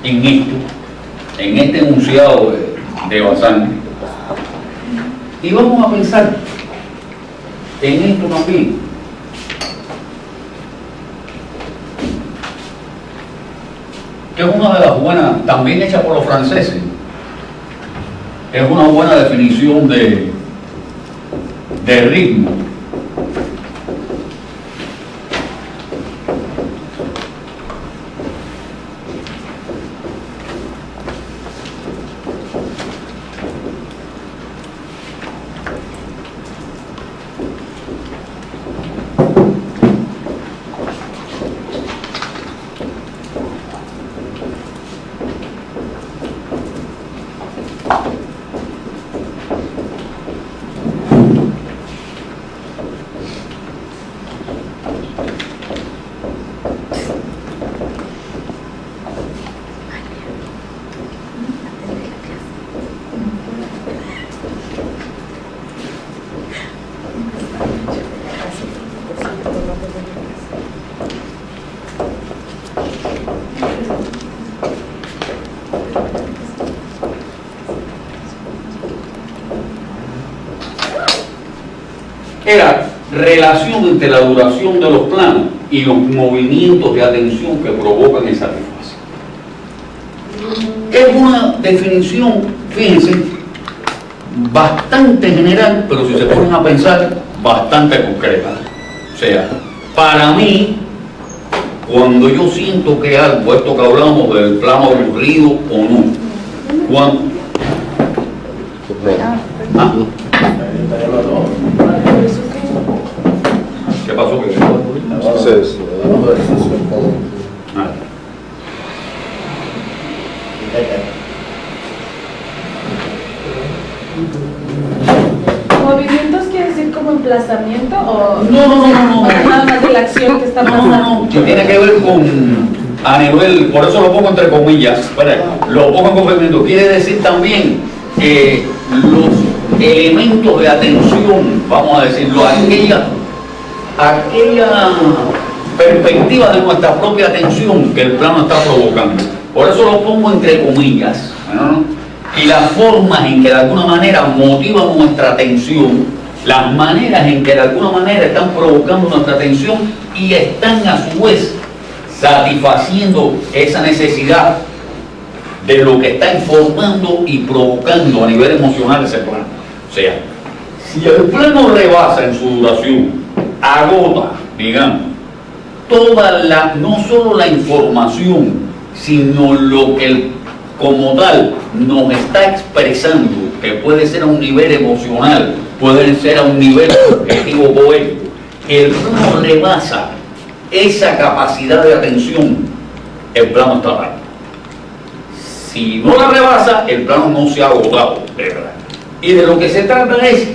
en este enunciado de Bazán, y vamos a pensar en esto también. Que es una de las buenas, también hecha por los franceses, es una buena definición de ritmo. Era relación entre la duración de los planos y los movimientos de atención que provocan esa disfasia. Es una definición, fíjense, bastante general, pero si se ponen a pensar, bastante concreta. O sea, para mí, cuando yo siento que algo, esto que hablamos del plano aburrido o no, cuando... ¿Ah? ¿Qué pasó? ¿Movimientos quiere decir como emplazamiento o No. nada más de la acción que está pasando? No, que tiene que ver con, a nivel, por eso lo pongo entre comillas, lo pongo en complemento, quiere decir también que los elementos de atención, vamos a decirlo, aquella perspectiva de nuestra propia atención que el plano está provocando. Por eso lo pongo entre comillas, ¿no? Y las formas en que de alguna manera motivan nuestra atención, las maneras en que de alguna manera están provocando nuestra atención y están a su vez satisfaciendo esa necesidad de lo que está informando y provocando a nivel emocional ese plano. O sea, si el plano rebasa en su duración, agota, digamos, no solo la información, sino lo que como tal nos está expresando, que puede ser a un nivel emocional, puede ser a un nivel objetivo poético, el plano rebasa esa capacidad de atención, el plano está mal. Si no la rebasa, el plano no se ha agotado, ¿verdad? Y de lo que se trata es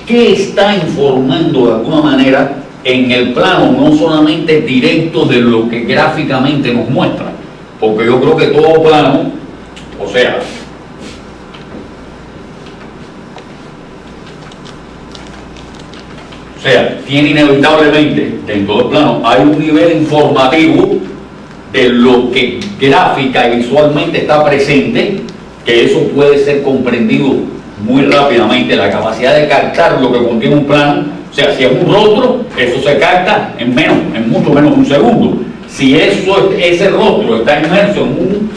qué está informando de alguna manera en el plano, no solamente directo de lo que gráficamente nos muestra, porque yo creo que todo plano, o sea, tiene inevitablemente dentro del plano, hay un nivel informativo de lo que gráfica y visualmente está presente, que eso puede ser comprendido muy rápidamente, la capacidad de captar lo que contiene un plano. O sea, si es un rostro, eso se capta en mucho menos de un segundo. Si ese rostro está inmerso en un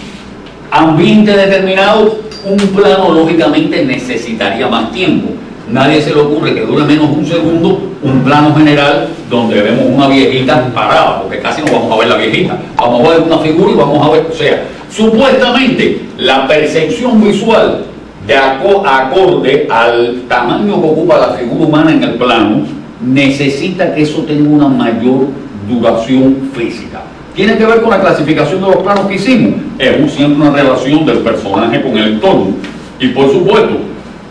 ambiente determinado, un plano lógicamente necesitaría más tiempo. Nadie se le ocurre que dure menos de un segundo un plano general donde vemos una viejita parada, porque casi no vamos a ver la viejita. Vamos a ver una figura y vamos a ver, o sea, supuestamente la percepción visual de acorde al tamaño que ocupa la figura humana en el plano, necesita que eso tenga una mayor duración física. Tiene que ver con la clasificación de los planos que hicimos. Es siempre una relación del personaje con el entorno. Y por supuesto,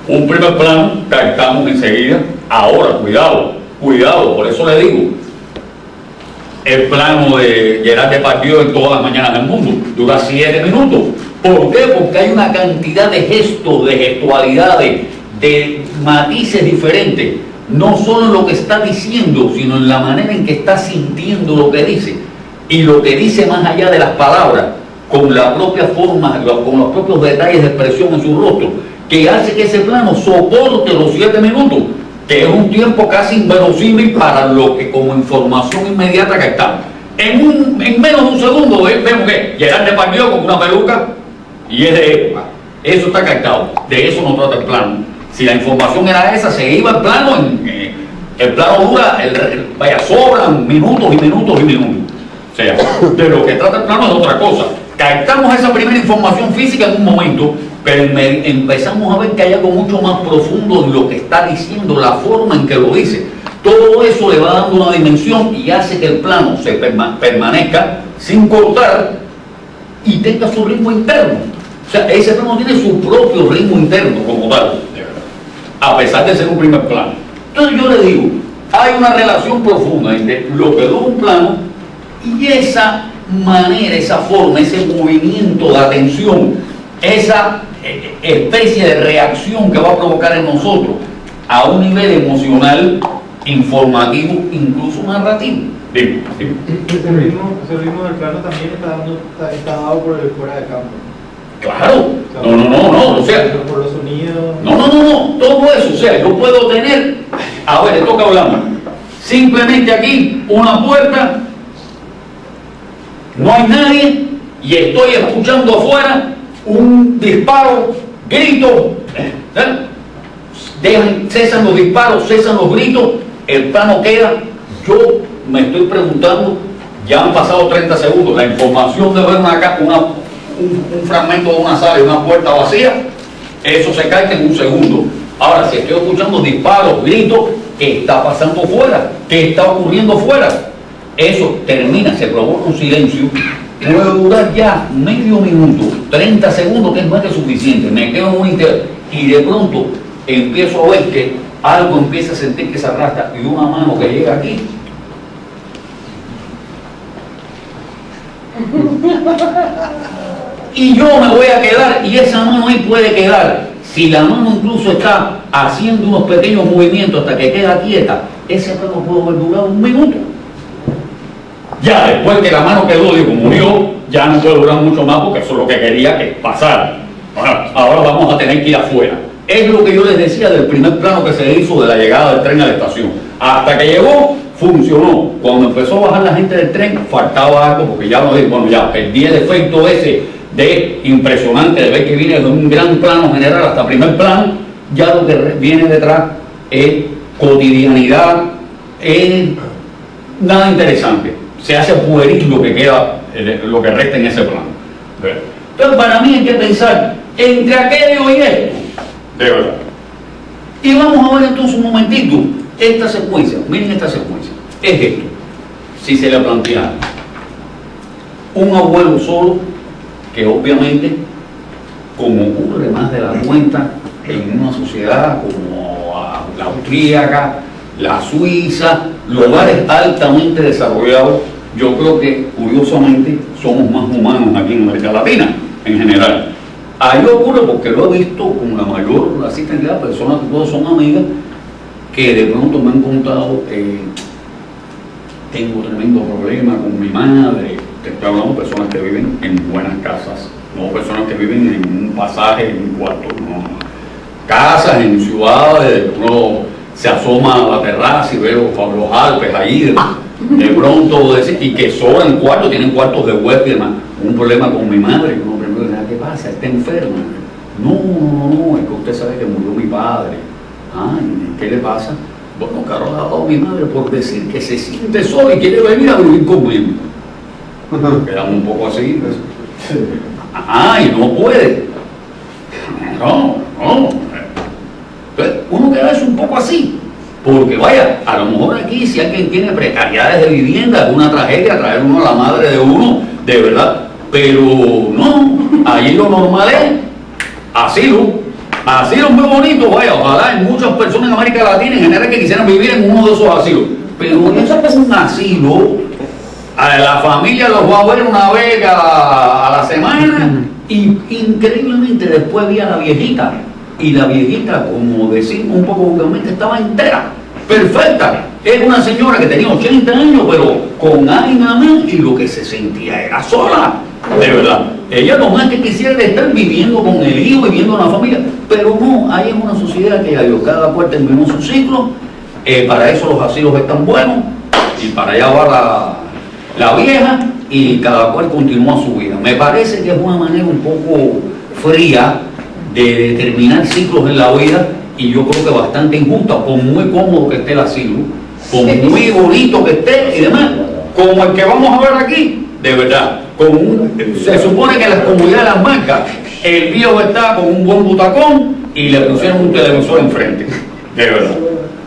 un primer plano captamos enseguida. Ahora, cuidado, por eso le digo, el plano de Gerard Depardieu en Todas las mañanas del mundo dura 7 minutos. ¿Por qué? Porque hay una cantidad de gestos, de gestualidades, de matices diferentes, no solo en lo que está diciendo, sino en la manera en que está sintiendo lo que dice. Y lo que dice más allá de las palabras, con la propia forma, con los propios detalles de expresión en su rostro, que hace que ese plano soporte los 7 minutos, que es un tiempo casi inverosímil para lo que como información inmediata que está. En menos de un segundo vemos que Gerard Depardieu con una peluca y es de época. Eso está captado. De eso no trata el plano. Si la información era esa, se iba el plano. El plano dura, vaya, sobran minutos y minutos y minutos. O sea, de lo que trata el plano es otra cosa. Captamos esa primera información física en un momento, pero empezamos a ver que hay algo mucho más profundo en lo que está diciendo, la forma en que lo dice. Todo eso le va dando una dimensión y hace que el plano se permanezca sin cortar y tenga su ritmo interno. O sea, ese plano tiene su propio ritmo interno como tal, a pesar de ser un primer plano. Entonces yo le digo, hay una relación profunda entre lo que dura un plano y esa manera, esa forma, ese movimiento de atención, esa especie de reacción que va a provocar en nosotros a un nivel emocional, informativo, incluso narrativo. Dime. Ese ritmo del plano también está dado por el fuera de campo. Claro, no, o sea, por los sonidos. No, todo eso, o sea, yo puedo tener, a ver, esto que hablamos, simplemente aquí, una puerta, no hay nadie, y estoy escuchando afuera un disparo, grito, cesan los disparos, cesan los gritos, el plano queda, yo me estoy preguntando, ya han pasado 30 segundos, la información de ver un fragmento de una sala y una puerta vacía, eso se cae en un segundo. Ahora, si estoy escuchando disparos, gritos, ¿qué está pasando fuera? ¿Qué está ocurriendo fuera? Eso termina, se provoca un silencio, puede durar ya medio minuto, 30 segundos, que es más que suficiente, me quedo en un interior y de pronto empiezo a ver que algo empieza a sentir que se arrastra y una mano que llega aquí. Y yo me voy a quedar, y esa mano ahí puede quedar, si la mano incluso está haciendo unos pequeños movimientos hasta que queda quieta, ese plano puede haber durado un minuto. Ya después que la mano quedó, digo, murió, ya no puede durar mucho más porque eso es lo que quería que pasara. Ahora vamos a tener que ir afuera. Es lo que yo les decía del primer plano que se hizo de la llegada del tren a la estación. Hasta que llegó, funcionó. Cuando empezó a bajar la gente del tren, faltaba algo porque ya ya perdí el efecto ese de impresionante de ver que viene de un gran plano general hasta primer plano. Ya lo que viene detrás es cotidianidad, es nada interesante. Se hace pueril lo que queda, lo que resta en ese plano. Entonces, para mí hay que pensar entre aquello y esto, de verdad. Y vamos a ver entonces un momentito esta secuencia. Miren esta secuencia. Es esto. Si se le plantea un abuelo solo, que obviamente, como ocurre más de la cuenta en una sociedad como la austríaca, la suiza, lugares altamente desarrollados, yo creo que curiosamente somos más humanos aquí en América Latina en general. Ahí ocurre porque lo he visto con la mayor asistencia de personas que todas son amigas, que de pronto me han contado, tengo tremendo problema con mi madre. Te estoy hablando de personas que viven en buenas casas, no personas que viven en un pasaje, en un cuarto, no. Casas en ciudades, uno se asoma a la terraza y veo los Alpes ahí, de pronto, y que sobran cuartos, tienen cuartos de huésped y demás. Un problema con mi madre, uno primero dice, ¿qué pasa? ¿Está enferma? No, es que usted sabe que murió mi padre. Ay, ¿qué le pasa? Bueno, claro, ha dado mi madre por decir que se siente sola y quiere venir a vivir conmigo. Quedamos un poco así. Y no puede. No. Entonces, uno queda eso un poco así. Porque vaya, a lo mejor aquí si alguien tiene precariedades de vivienda, alguna tragedia, traer uno a la madre de uno, de verdad. Pero no, allí lo normal es asilos muy bonitos, vaya, ojalá hay muchas personas en América Latina en general que quisieran vivir en uno de esos asilos. Pero eso es un asilo, a la familia los va a ver una vez a la semana y increíblemente después vi a la viejita. Y la viejita, como decimos un poco vulgarmente, estaba entera, perfecta. Es una señora que tenía 80 años, pero con ánima y lo que se sentía era sola. de verdad. Ella lo más que quisiera es estar viviendo con el hijo, viviendo en la familia, pero no, hay una sociedad que cada cual terminó su ciclo, para eso los asilos están buenos, y para allá va la vieja, y cada cual continúa su vida. Me parece que es una manera un poco fría de determinar ciclos en la vida, y yo creo que bastante injusta, por muy cómodo que esté el asilo, por muy bonito que esté y demás, como el que vamos a ver aquí, de verdad. Se supone que en las comunidades de las marcas, el viejo está con un buen butacón y le pusieron un televisor enfrente, de verdad.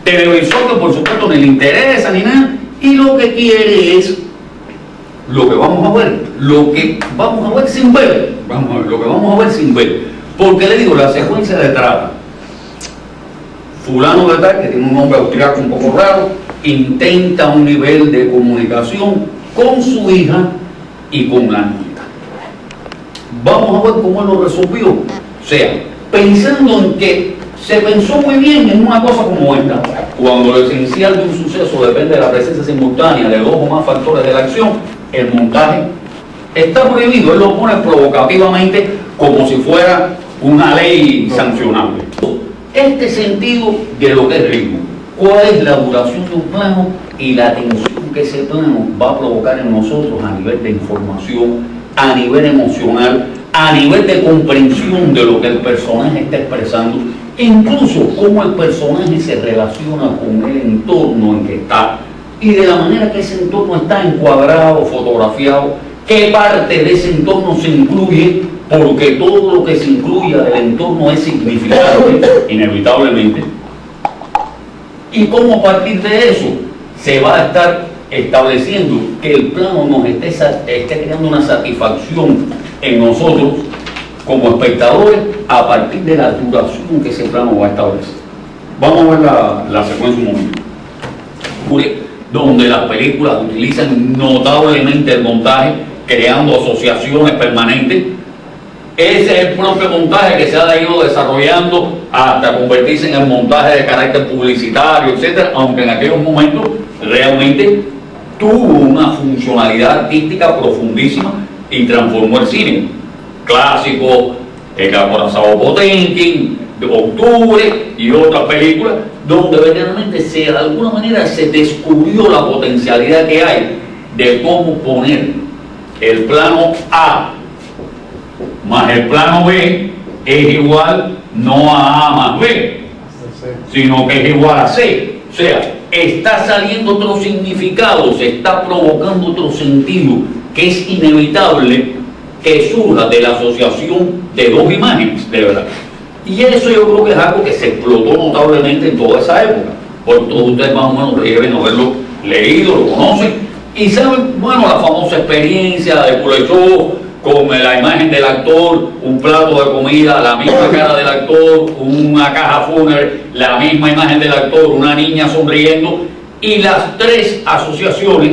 Televisor que por supuesto ni le interesa ni nada, y lo que quiere es lo que vamos a ver, lo que vamos a ver sin ver, lo que vamos a ver sin ver. Porque le digo, la secuencia de trata, fulano de tal, que tiene un nombre austriaco un poco raro, intenta un nivel de comunicación con su hija y con la nieta. Vamos a ver cómo él lo resolvió. O sea, pensando en que se pensó muy bien en una cosa como esta, cuando lo esencial de un suceso depende de la presencia simultánea de dos o más factores de la acción, el montaje está prohibido. Él lo pone provocativamente como si fuera una ley sancionable. Este sentido de lo que es ritmo, cuál es la duración de un plano y la tensión que ese plano va a provocar en nosotros a nivel de información, a nivel emocional, a nivel de comprensión de lo que el personaje está expresando, e incluso cómo el personaje se relaciona con el entorno en que está y de la manera que ese entorno está encuadrado, fotografiado, qué parte de ese entorno se incluye, porque todo lo que se incluya del entorno es significante, inevitablemente, y cómo a partir de eso se va a estar estableciendo que el plano nos esté creando una satisfacción en nosotros como espectadores a partir de la duración que ese plano va a establecer. Vamos a ver la secuencia un momento, donde las películas utilizan notablemente el montaje, creando asociaciones permanentes. Ese es el propio montaje que se ha ido desarrollando hasta convertirse en el montaje de carácter publicitario, etcétera, aunque en aquellos momentos realmente tuvo una funcionalidad artística profundísima y transformó el cine. Clásicos, El acorazado Potemkin, de Octubre y otras películas, donde verdaderamente de alguna manera se descubrió la potencialidad que hay de cómo poner el plano A más el plano B es igual no a A más B, sino que es igual a C. O sea, está saliendo otro significado, se está provocando otro sentido que es inevitable que surja de la asociación de dos imágenes, de verdad. Y eso yo creo que es algo que se explotó notablemente en toda esa época. Por todos ustedes más o menos deben haberlo leído, lo conocen, y saben, bueno, la famosa experiencia de Kuleshov con la imagen del actor, un plato de comida, la misma cara del actor, una caja fúnebre, la misma imagen del actor, una niña sonriendo, y las tres asociaciones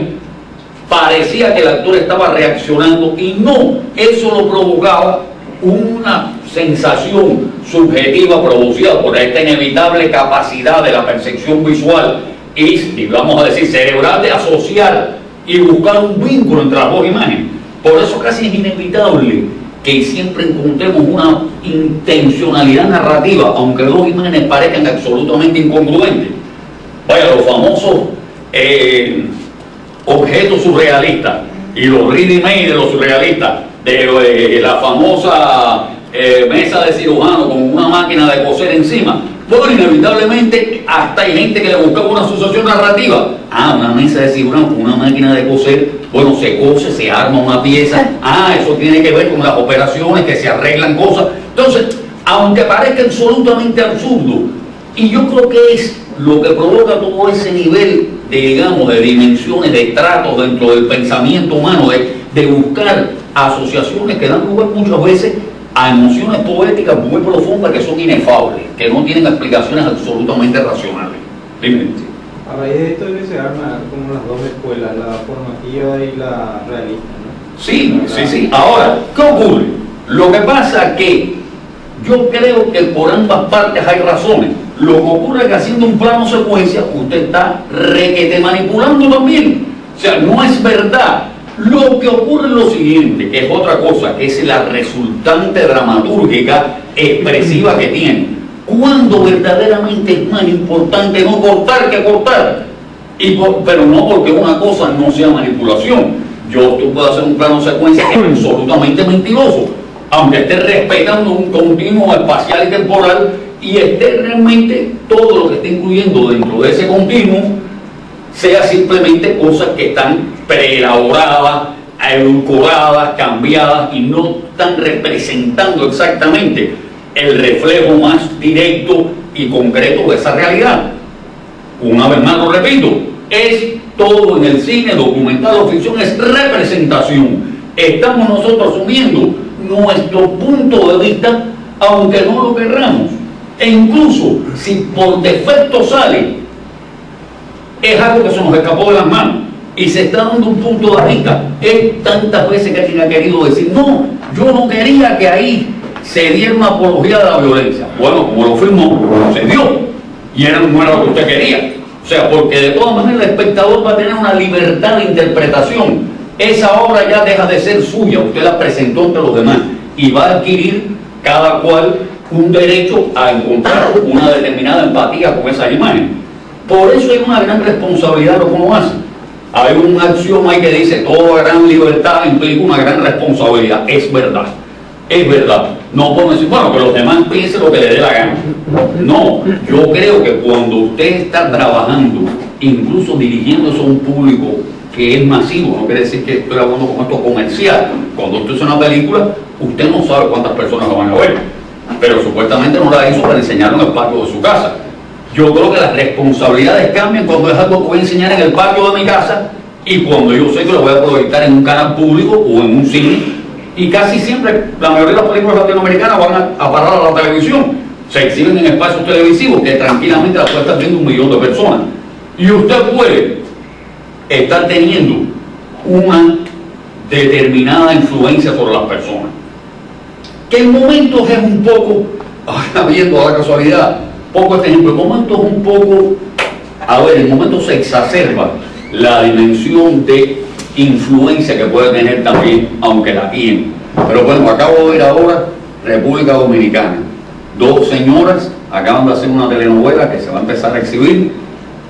parecía que el actor estaba reaccionando, y no, eso lo provocaba una sensación subjetiva producida por esta inevitable capacidad de la percepción visual y, vamos a decir, cerebral, de asociar y buscar un vínculo entre las dos imágenes. Por eso casi es inevitable que siempre encontremos una intencionalidad narrativa, aunque dos imágenes parezcan absolutamente incongruentes. Vaya, los famosos objetos surrealistas y los ready-made de los surrealistas, de la famosa mesa de cirujano con una máquina de coser encima. Bueno, inevitablemente hasta hay gente que le buscaba una asociación narrativa. Una mesa de cirujano con una máquina de coser, bueno, se cose, se arma una pieza. Eso tiene que ver con las operaciones, que se arreglan cosas. Entonces, aunque parezca absolutamente absurdo, y yo creo que es lo que provoca todo ese nivel de, digamos, de dimensiones, de tratos dentro del pensamiento humano, de buscar asociaciones que dan lugar muchas veces a emociones poéticas muy profundas que son inefables, que no tienen explicaciones absolutamente racionales. Dime. A raíz de esto es que se arman como las dos escuelas, la formativa y la realista, ¿no? Sí, sí, sí. Ahora, ¿qué ocurre? Lo que pasa es que yo creo que por ambas partes hay razones. Lo que ocurre es que haciendo un plano secuencia, usted está requete manipulando también. O sea, no es verdad Lo que ocurre es lo siguiente, que es otra cosa, que es la resultante dramatúrgica expresiva que tiene. Cuando verdaderamente es más importante no cortar que cortar. Pero no porque una cosa no sea manipulación. Tú puedes hacer un plano secuencia que es absolutamente mentiroso, aunque esté respetando un continuo espacial y temporal y esté realmente todo lo que esté incluyendo dentro de ese continuo sea simplemente cosas que están preelaboradas, edulcoradas, cambiadas y no están representando exactamente el reflejo más directo y concreto de esa realidad. Una vez más lo repito, es todo en el cine, documental o ficción, es representación. Estamos nosotros asumiendo nuestro punto de vista, aunque no lo querramos. E incluso si por defecto sale, es algo que se nos escapó de las manos y se está dando un punto de vista. Es tantas veces que alguien ha querido decir, no, yo no quería que ahí se diera una apología de la violencia. Bueno, como lo firmó, se dio. Y no era lo que usted quería. O sea, porque de todas maneras el espectador va a tener una libertad de interpretación. Esa obra ya deja de ser suya, usted la presentó entre los demás y va a adquirir cada cual un derecho a encontrar una determinada empatía con esa imagen. Por eso hay una gran responsabilidad lo que uno hace. Hay un axioma ahí que dice, toda gran libertad implica una gran responsabilidad. Es verdad, es verdad. No podemos decir, bueno, que los demás piensen lo que les dé la gana. No, yo creo que cuando usted está trabajando, incluso dirigiéndose a un público que es masivo, no quiere decir que estoy hablando con esto comercial. Cuando usted hace una película, usted no sabe cuántas personas la van a ver, pero supuestamente no la hizo para enseñarlo en el patio de su casa. Yo creo que las responsabilidades cambian cuando es algo que voy a enseñar en el patio de mi casa y cuando yo sé que lo voy a proyectar en un canal público o en un cine. Y casi siempre, la mayoría de las películas latinoamericanas van a parar a la televisión. Se exhiben en espacios televisivos que tranquilamente las puede estar viendo 1 millón de personas. Y usted puede estar teniendo una determinada influencia sobre las personas. Que en momentos es un poco, ahora viendo a la casualidad, poco este ejemplo, en momentos un poco, en momentos se exacerba la dimensión de influencia que puede tener también, aunque la tiene. Pero bueno, acabo de ver ahora República Dominicana. 2 señoras acaban de hacer una telenovela que se va a empezar a exhibir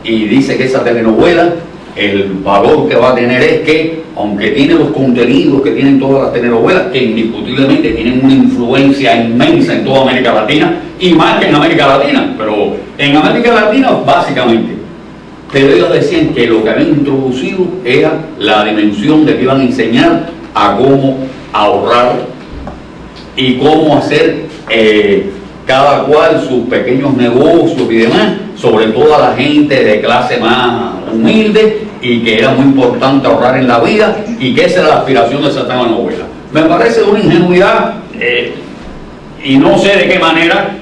y dice que esa telenovela, el valor que va a tener es que, aunque tiene los contenidos que tienen todas las telenovelas, que indiscutiblemente tienen una influencia inmensa en toda América Latina y más que en América Latina, pero en América Latina básicamente, pero ellos decían que lo que habían introducido era la dimensión de que iban a enseñar a cómo ahorrar y cómo hacer cada cual sus pequeños negocios y demás, sobre todo a la gente de clase más humilde, y que era muy importante ahorrar en la vida y que esa era la aspiración de esa telenovela. Me parece de una ingenuidad y no sé de qué manera,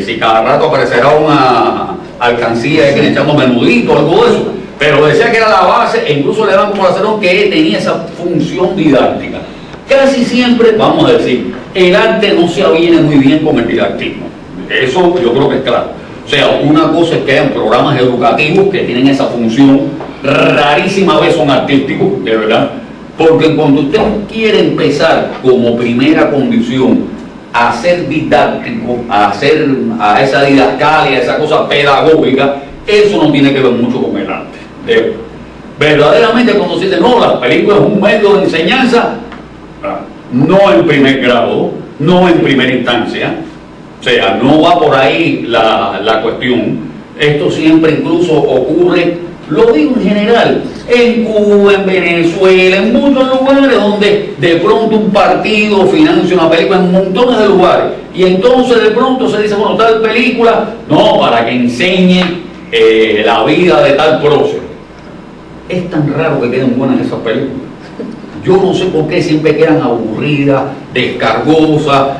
si cada rato aparecerá una alcancía de que le echamos menudito o algo de eso, pero decía que era la base e incluso le daban como la que tenía esa función didáctica. Casi siempre, vamos a decir, el arte no se aviene muy bien con el didactismo, eso yo creo que es claro. O sea, una cosa es que hayan programas educativos que tienen esa función, rarísima vez son artísticos, de verdad, porque cuando usted quiere empezar como primera condición a ser didáctico, a esa didascalia, esa cosa pedagógica, eso no tiene que ver mucho con el arte. Verdaderamente cuando se dice, no, las películas es un medio de enseñanza, no en primer grado, no en primera instancia, o sea, no va por ahí la cuestión. Esto siempre incluso ocurre, lo digo en general, en Cuba, en Venezuela, en muchos lugares donde de pronto un partido financia una película, en montones de lugares, y entonces de pronto se dice, bueno, tal película, no, para que enseñe la vida de tal prócer. Es tan raro que queden buenas esas películas. Yo no sé por qué siempre quedan aburridas, descargosas.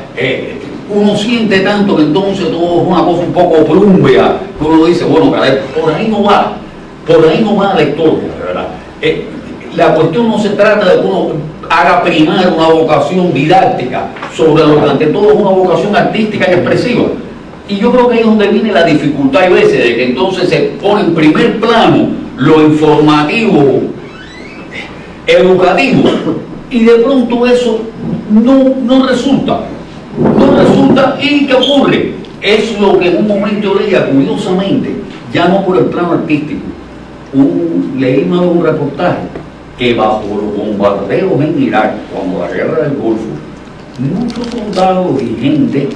Uno siente tanto que entonces todo es una cosa un poco plumbea, que uno dice, bueno, caray, por ahí no va la historia, de verdad. La cuestión no se trata de que uno haga primar una vocación didáctica sobre lo que ante todo es una vocación artística y expresiva. Y yo creo que ahí es donde viene la dificultad a veces de que entonces se pone en primer plano lo informativo, educativo, y de pronto eso no resulta. ¿Y qué ocurre? Es lo que en un momento leía, curiosamente, ya no por el plano artístico. Leí un reportaje que bajo los bombardeos en Irak, cuando la guerra del Golfo, muchos soldados y gente,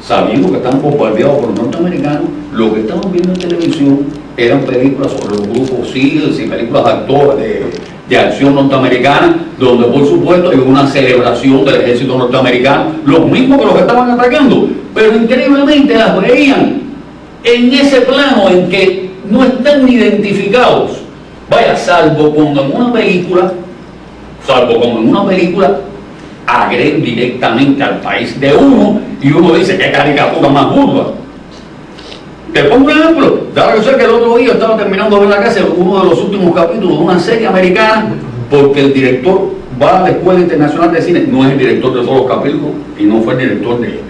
sabiendo que estaban bombardeados por los norteamericanos, lo que estaban viendo en televisión eran películas sobre los grupos SEALs y películas de actores de acción norteamericana, donde por supuesto hay una celebración del ejército norteamericano, los mismos que los estaban atacando, pero increíblemente las veían en ese plano en que no están identificados, vaya, salvo cuando en una película agreden directamente al país de uno y uno dice qué caricatura más burda. Te pongo un ejemplo. Dale, yo sé que el otro día estaba terminando de ver la casa uno de los últimos capítulos de una serie americana, porque el director va a la Escuela Internacional de Cine, no es el director de todos los capítulos y no fue el director de este.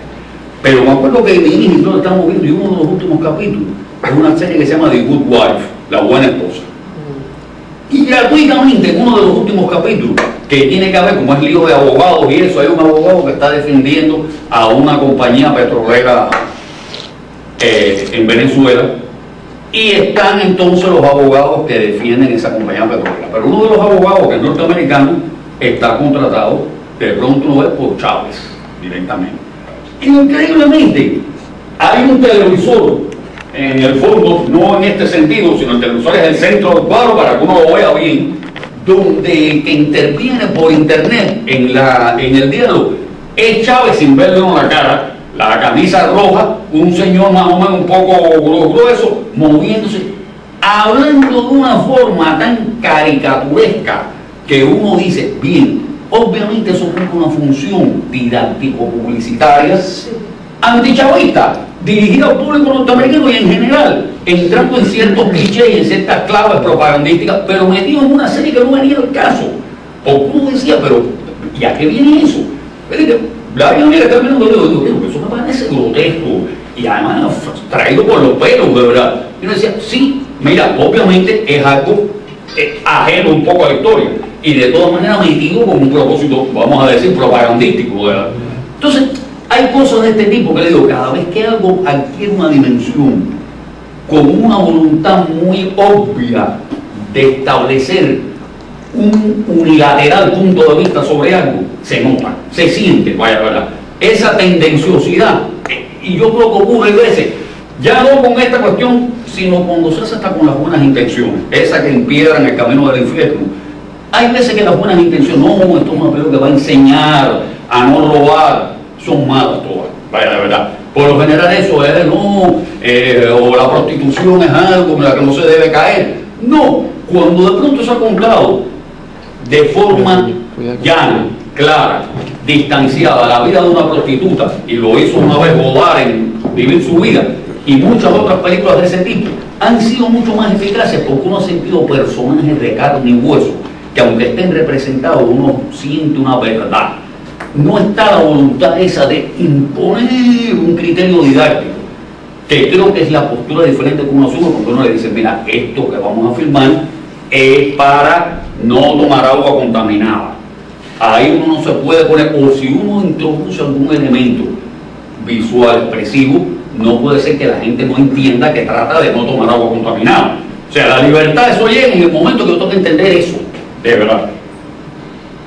Pero me acuerdo que mi hija y yo estamos viendo, y uno de los últimos capítulos es una serie que se llama The Good Wife, la buena esposa. Y gratuitamente en uno de los últimos capítulos, que tiene que ver, como es lío de abogados y eso, hay un abogado que está defendiendo a una compañía petrolera en Venezuela, y están entonces los abogados que defienden esa compañía petrolera. Pero uno de los abogados, que es norteamericano, está contratado, de pronto no es por Chávez directamente. Y increíblemente, hay un televisor, en el fondo, no en este sentido, sino el televisor es el centro del cuadro para que uno lo vea bien, donde que interviene por internet en el diálogo es Chávez sin verle en la cara, la camisa roja, un señor más o menos un poco grueso, moviéndose, hablando de una forma tan caricaturesca que uno dice, bien, obviamente eso cumple una función didáctico-publicitaria, antichavista, dirigida al público norteamericano y en general, entrando en ciertos clichés y en ciertas claves propagandísticas, pero metido en una serie que no venía al caso. O uno decía, pero ¿y a qué viene eso? La mayoría que está mirando, digo, eso me parece grotesco y además traído por los pelos, de verdad. Y uno decía, sí, mira, obviamente es algo ajeno un poco a la historia y de todas maneras metido con un propósito, vamos a decir, propagandístico, ¿verdad? Entonces, hay cosas de este tipo que le digo, cada vez que algo adquiere una dimensión con una voluntad muy obvia de establecer un unilateral punto de vista sobre algo, se nota, se siente, vaya, ¿verdad? Esa tendenciosidad, y yo creo que ocurre a veces, ya no con esta cuestión, sino cuando se hace hasta con las buenas intenciones, esa que empiedran el camino del infierno. Hay veces que las buenas intenciones, no, esto es una película que va a enseñar a no robar, son malas todas, vaya, de verdad. Por lo general eso es, o la prostitución es algo en la que no se debe caer. No, cuando de pronto se ha contado de forma llana, clara, distanciada la vida de una prostituta, y lo hizo una vez Godard en Vivir su vida, y muchas otras películas de ese tipo, han sido mucho más eficaces porque uno ha sentido personajes de carne y hueso, que aunque estén representados, uno siente una verdad. No está la voluntad esa de imponer un criterio didáctico, que creo que es la postura diferente que uno asume cuando uno le dice, mira, esto que vamos a filmar es para no tomar agua contaminada. Ahí uno no se puede poner, o si uno introduce algún elemento visual expresivo, no puede ser que la gente no entienda que trata de no tomar agua contaminada. O sea, la libertad, eso llega en el momento que yo tengo que entender eso, de verdad.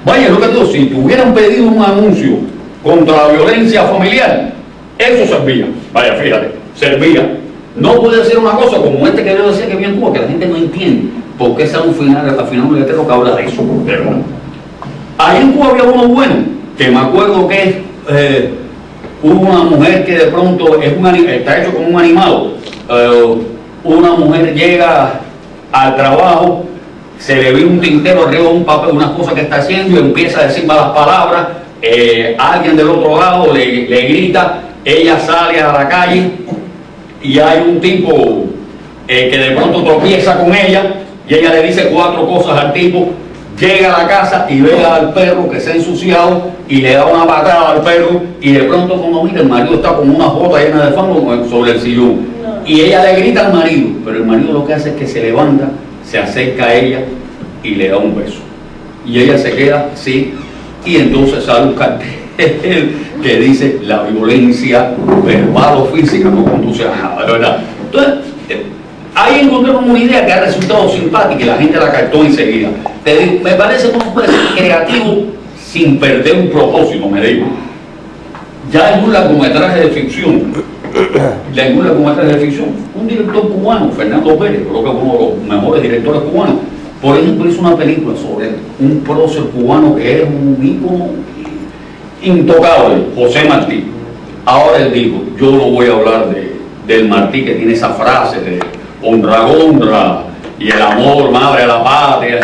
Vaya, lo que digo, si tuvieran pedido un anuncio contra la violencia familiar, eso servía. Vaya, fíjate, servía. No puede ser una cosa como este que yo decía que bien Cuba, que la gente no entiende por qué sale al final un letrero que habla de eso, de verdad. Ahí en Cuba había uno bueno, que me acuerdo que es una mujer que de pronto está hecho como un animado. Una mujer llega al trabajo, se le ve un tintero arriba de un papel, unas cosas que está haciendo, y empieza a decir malas palabras, alguien del otro lado le grita, ella sale a la calle y hay un tipo que de pronto tropieza con ella y ella le dice 4 cosas al tipo, llega a la casa y ve al perro que se ha ensuciado y le da una patada al perro, y de pronto cuando mira el marido está con una bota llena de fango sobre el sillón, y ella le grita al marido, pero el marido lo que hace es que se levanta, se acerca a ella, y le da un beso. Y ella se queda así, y entonces sale un cartel que dice: la violencia verbal o física no conduce a nada, de verdad. Entonces, ahí encontramos una idea que ha resultado simpática y la gente la captó enseguida. Te digo, me parece que uno puede ser creativo sin perder un propósito, me digo. Ya en un largometraje de ficción, un director cubano, Fernando Pérez, creo que es uno de los mejores directores cubanos, por ejemplo, hizo una película sobre un prócer cubano que es un ícono intocable, José Martí. Ahora él dijo: yo no voy a hablar del Martí que tiene esa frase de honra y el amor, madre a la patria,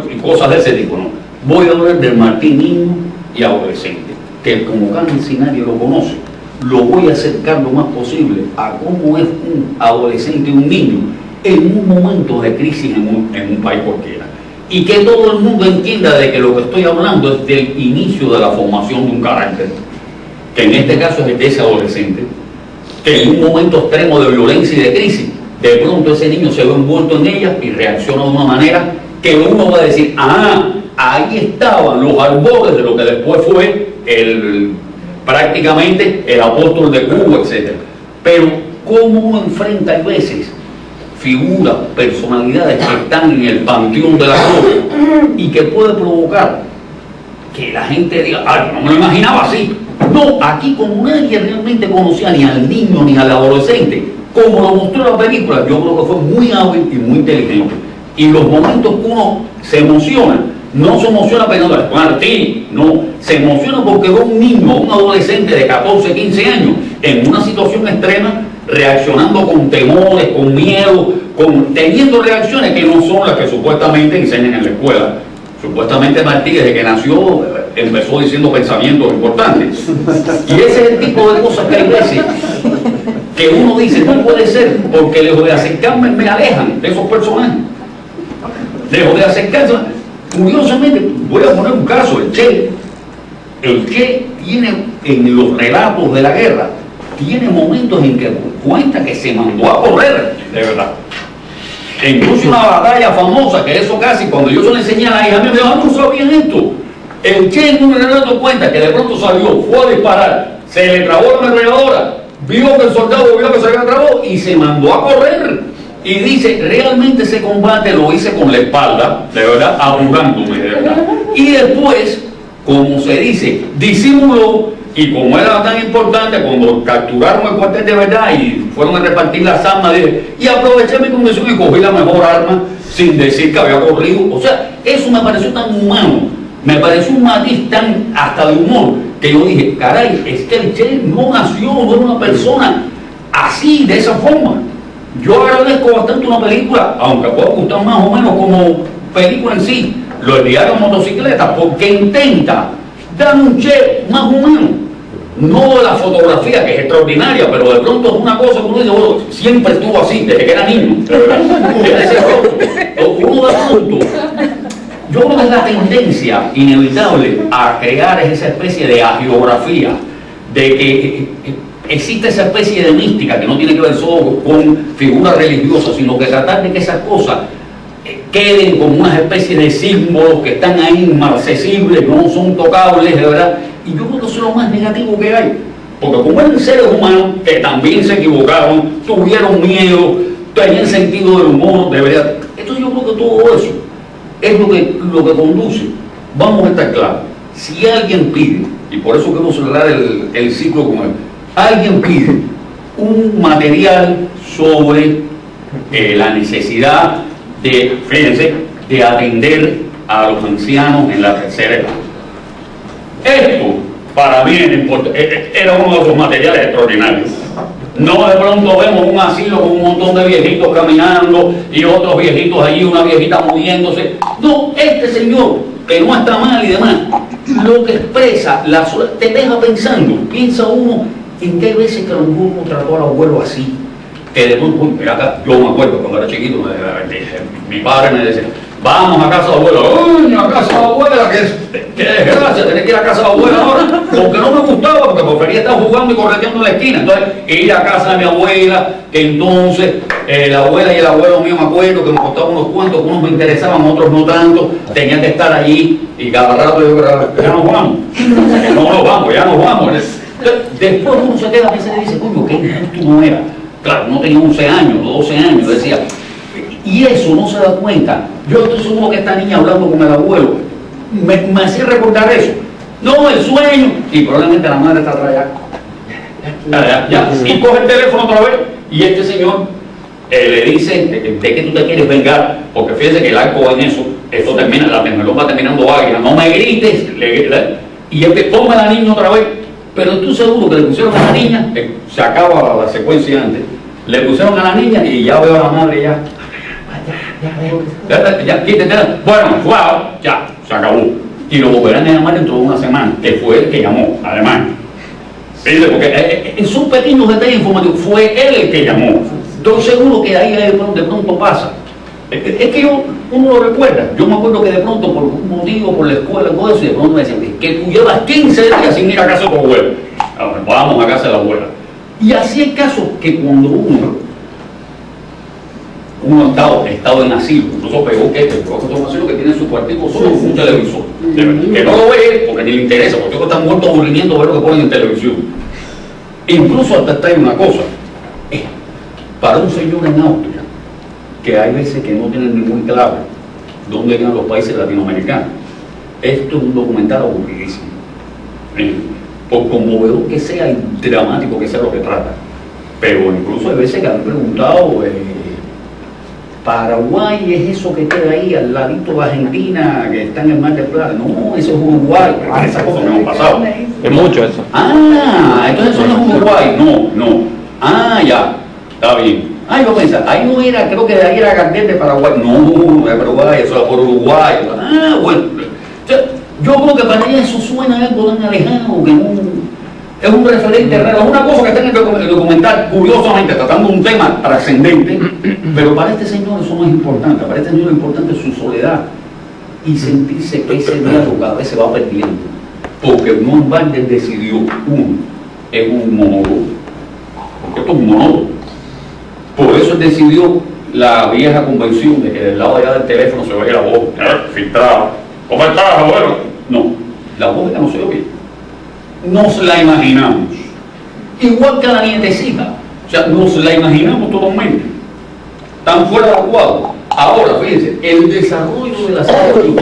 y cosas de ese tipo, no. Voy a hablar del Martí niño y adolescente, que como casi nadie lo conoce, lo voy a acercar lo más posible a cómo es un adolescente, un niño, en un momento de crisis en un país cualquiera. Y que todo el mundo entienda de que lo que estoy hablando es del inicio de la formación de un carácter, que en este caso es el de ese adolescente, que en un momento extremo de violencia y de crisis, de pronto ese niño se ve envuelto en ella y reacciona de una manera que uno va a decir: ah, ahí estaban los albores de lo que después fue prácticamente el apóstol de Cuba, etc. Pero cómo uno enfrenta a veces figuras, personalidades que están en el panteón de la gloria y que puede provocar que la gente diga: ah, no me lo imaginaba así. No, aquí como nadie realmente conocía ni al niño ni al adolescente, como lo mostró la película, yo creo que fue muy hábil y muy inteligente. Y los momentos que uno se emociona, no se emociona pensando en Martí, no, se emociona porque ve un niño, un adolescente de 14, 15 años, en una situación extrema, reaccionando con temores, con miedo, teniendo reacciones que no son las que supuestamente enseñan en la escuela. Supuestamente Martí, desde que nació, empezó diciendo pensamientos importantes. Y ese es el tipo de cosas que hay veces que uno dice: no puede ser, porque lejos de acercarme me alejan de esos personajes. Lejos de acercarse. Curiosamente, voy a poner un caso: el Che tiene, en los relatos de la guerra, tiene momentos en que cuenta que se mandó a correr, de verdad. Incluso una batalla famosa, que eso casi, cuando yo se lo enseñé a la hija mía, me dijo: no sabían esto. El Che en un relato cuenta que de pronto salió, fue a disparar, se le trabó la ametralladora, vio que el soldado vio que se había trabado y se mandó a correr. Y dice: realmente ese combate lo hice con la espalda, de verdad, apurándome, de verdad. Y después, como se dice, disimuló. Y como era tan importante, cuando capturaron el cuartel de verdad y fueron a repartir las armas, dije: y aproveché mi condición y cogí la mejor arma sin decir que había corrido. O sea, eso me pareció tan humano, me pareció un matiz tan hasta de humor, que yo dije: caray, es que el Che no nació, no era una persona así, de esa forma. Yo agradezco bastante una película, aunque pueda gustar más o menos como película en sí, Los diarios motocicletas, porque intenta dar un Che más humano. No de la fotografía, que es extraordinaria, pero de pronto es una cosa que uno dice: bueno, siempre estuvo así, desde que era niño. Uno de pronto, yo creo que es la tendencia inevitable a crear esa especie de hagiografía, de que existe esa especie de mística que no tiene que ver solo con figuras religiosas, sino que tratar de que esas cosas queden como una especie de símbolos que están ahí inmarcesibles, no son tocables, de verdad. Y yo creo que eso es lo más negativo que hay, porque como eran seres humanos que también se equivocaron, tuvieron miedo, tenían sentido del humor, de verdad. Entonces yo creo que todo eso es lo que conduce. Vamos a estar claros: si alguien pide, y por eso quiero cerrar el ciclo con él, alguien pide un material sobre la necesidad de, fíjense, de atender a los ancianos en la tercera edad. Esto, para mí, era uno de esos materiales extraordinarios. No de pronto vemos un asilo con un montón de viejitos caminando y otros viejitos allí, una viejita muriéndose. No, este señor, que no está mal y demás, lo que expresa, te deja pensando. Piensa uno en qué veces que uno trató al abuelo así. Que de pronto, mira acá, yo me acuerdo cuando era chiquito, mi padre me decía: vamos a casa de abuela. ¡Uy, a casa de abuela! ¡Qué desgracia tener que ir a casa de abuela ahora! Porque no me gustaba, porque por prefería estar jugando y correteando en la esquina. Entonces, ir a casa de mi abuela, que entonces la abuela y el abuelo mío, me acuerdo que me costaban unos cuantos, unos me interesaban, otros no tanto, tenían que estar allí y cada rato yo ya nos vamos. No nos vamos, ya nos vamos. Entonces, después uno se queda a veces y dice, coño, qué injusto no era. Claro, uno tenía 11 años, 12 años, decía, y eso no se da cuenta. Yo estoy seguro que esta niña hablando con el abuelo me hacía recordar eso. No, el sueño. Y probablemente la madre está atrás ya. Y coge el teléfono otra vez. Y este señor le dice de que tú te quieres vengar. Porque fíjese que el arco en eso, esto termina, la tecnología va terminando águila. No me grites. Y él toma a la niña otra vez. Pero estoy seguro que le pusieron a la niña, se acaba la secuencia antes. Le pusieron a la niña y ya veo a la madre ya. Ya, quítate. Bueno, wow, ya, se acabó. Y lo volverán a llamar dentro de una semana, que fue el que llamó, además. Porque en sus pequeños detalles informativos fue él el que llamó. Estoy seguro que ahí de pronto pasa. Es que uno lo recuerda. Yo me acuerdo que de pronto, por un motivo, por la escuela, todo eso, y de pronto me decían que tú llevas 15 días sin ir a casa de tu abuela. Vamos a casa de la abuela. Y así es caso que cuando uno ha estado en asilo, incluso pegó que un asilo que tiene su cuartico solo con un televisor, que no lo ve porque ni le interesa, porque están muertos aburrimiento ver lo que ponen en televisión. Incluso hasta está en una cosa, para un señor en Austria, que hay veces que no tienen ni muy claro dónde llegan los países latinoamericanos, esto es un documental aburridísimo, por conmovedor que sea y dramático que sea lo que trata. Pero incluso hay veces que han preguntado, Paraguay es eso que queda ahí al ladito de Argentina, que está en el Mar del Plata. No, eso es Uruguay. Esas cosas no han pasado. Es mucho eso. Entonces eso no es Uruguay. No. Ya, está bien. Yo pensaba, ahí no era, creo que de ahí era Gardel de Paraguay. No, de Paraguay, eso era por Uruguay. Bueno. Yo creo que para ella eso suena algo tan alejado que no. Es un referente raro, una cosa que está en el documental, curiosamente, tratando un tema trascendente, pero para este señor eso no es importante. Para este señor lo importante es su soledad y sentirse que ese diálogo cada vez se va perdiendo. Porque no Valdes decidió, es un monólogo, porque esto es un monólogo. Por eso él decidió la vieja convención de que del lado allá del teléfono se oye la voz filtrada. ¿Cómo estás, abuelo? No, la voz ya no se oye. Nos la imaginamos, igual que a la nietecita, o sea, nos la imaginamos totalmente, tan fuera de cuadro. Ahora, fíjense, el desarrollo de la situación,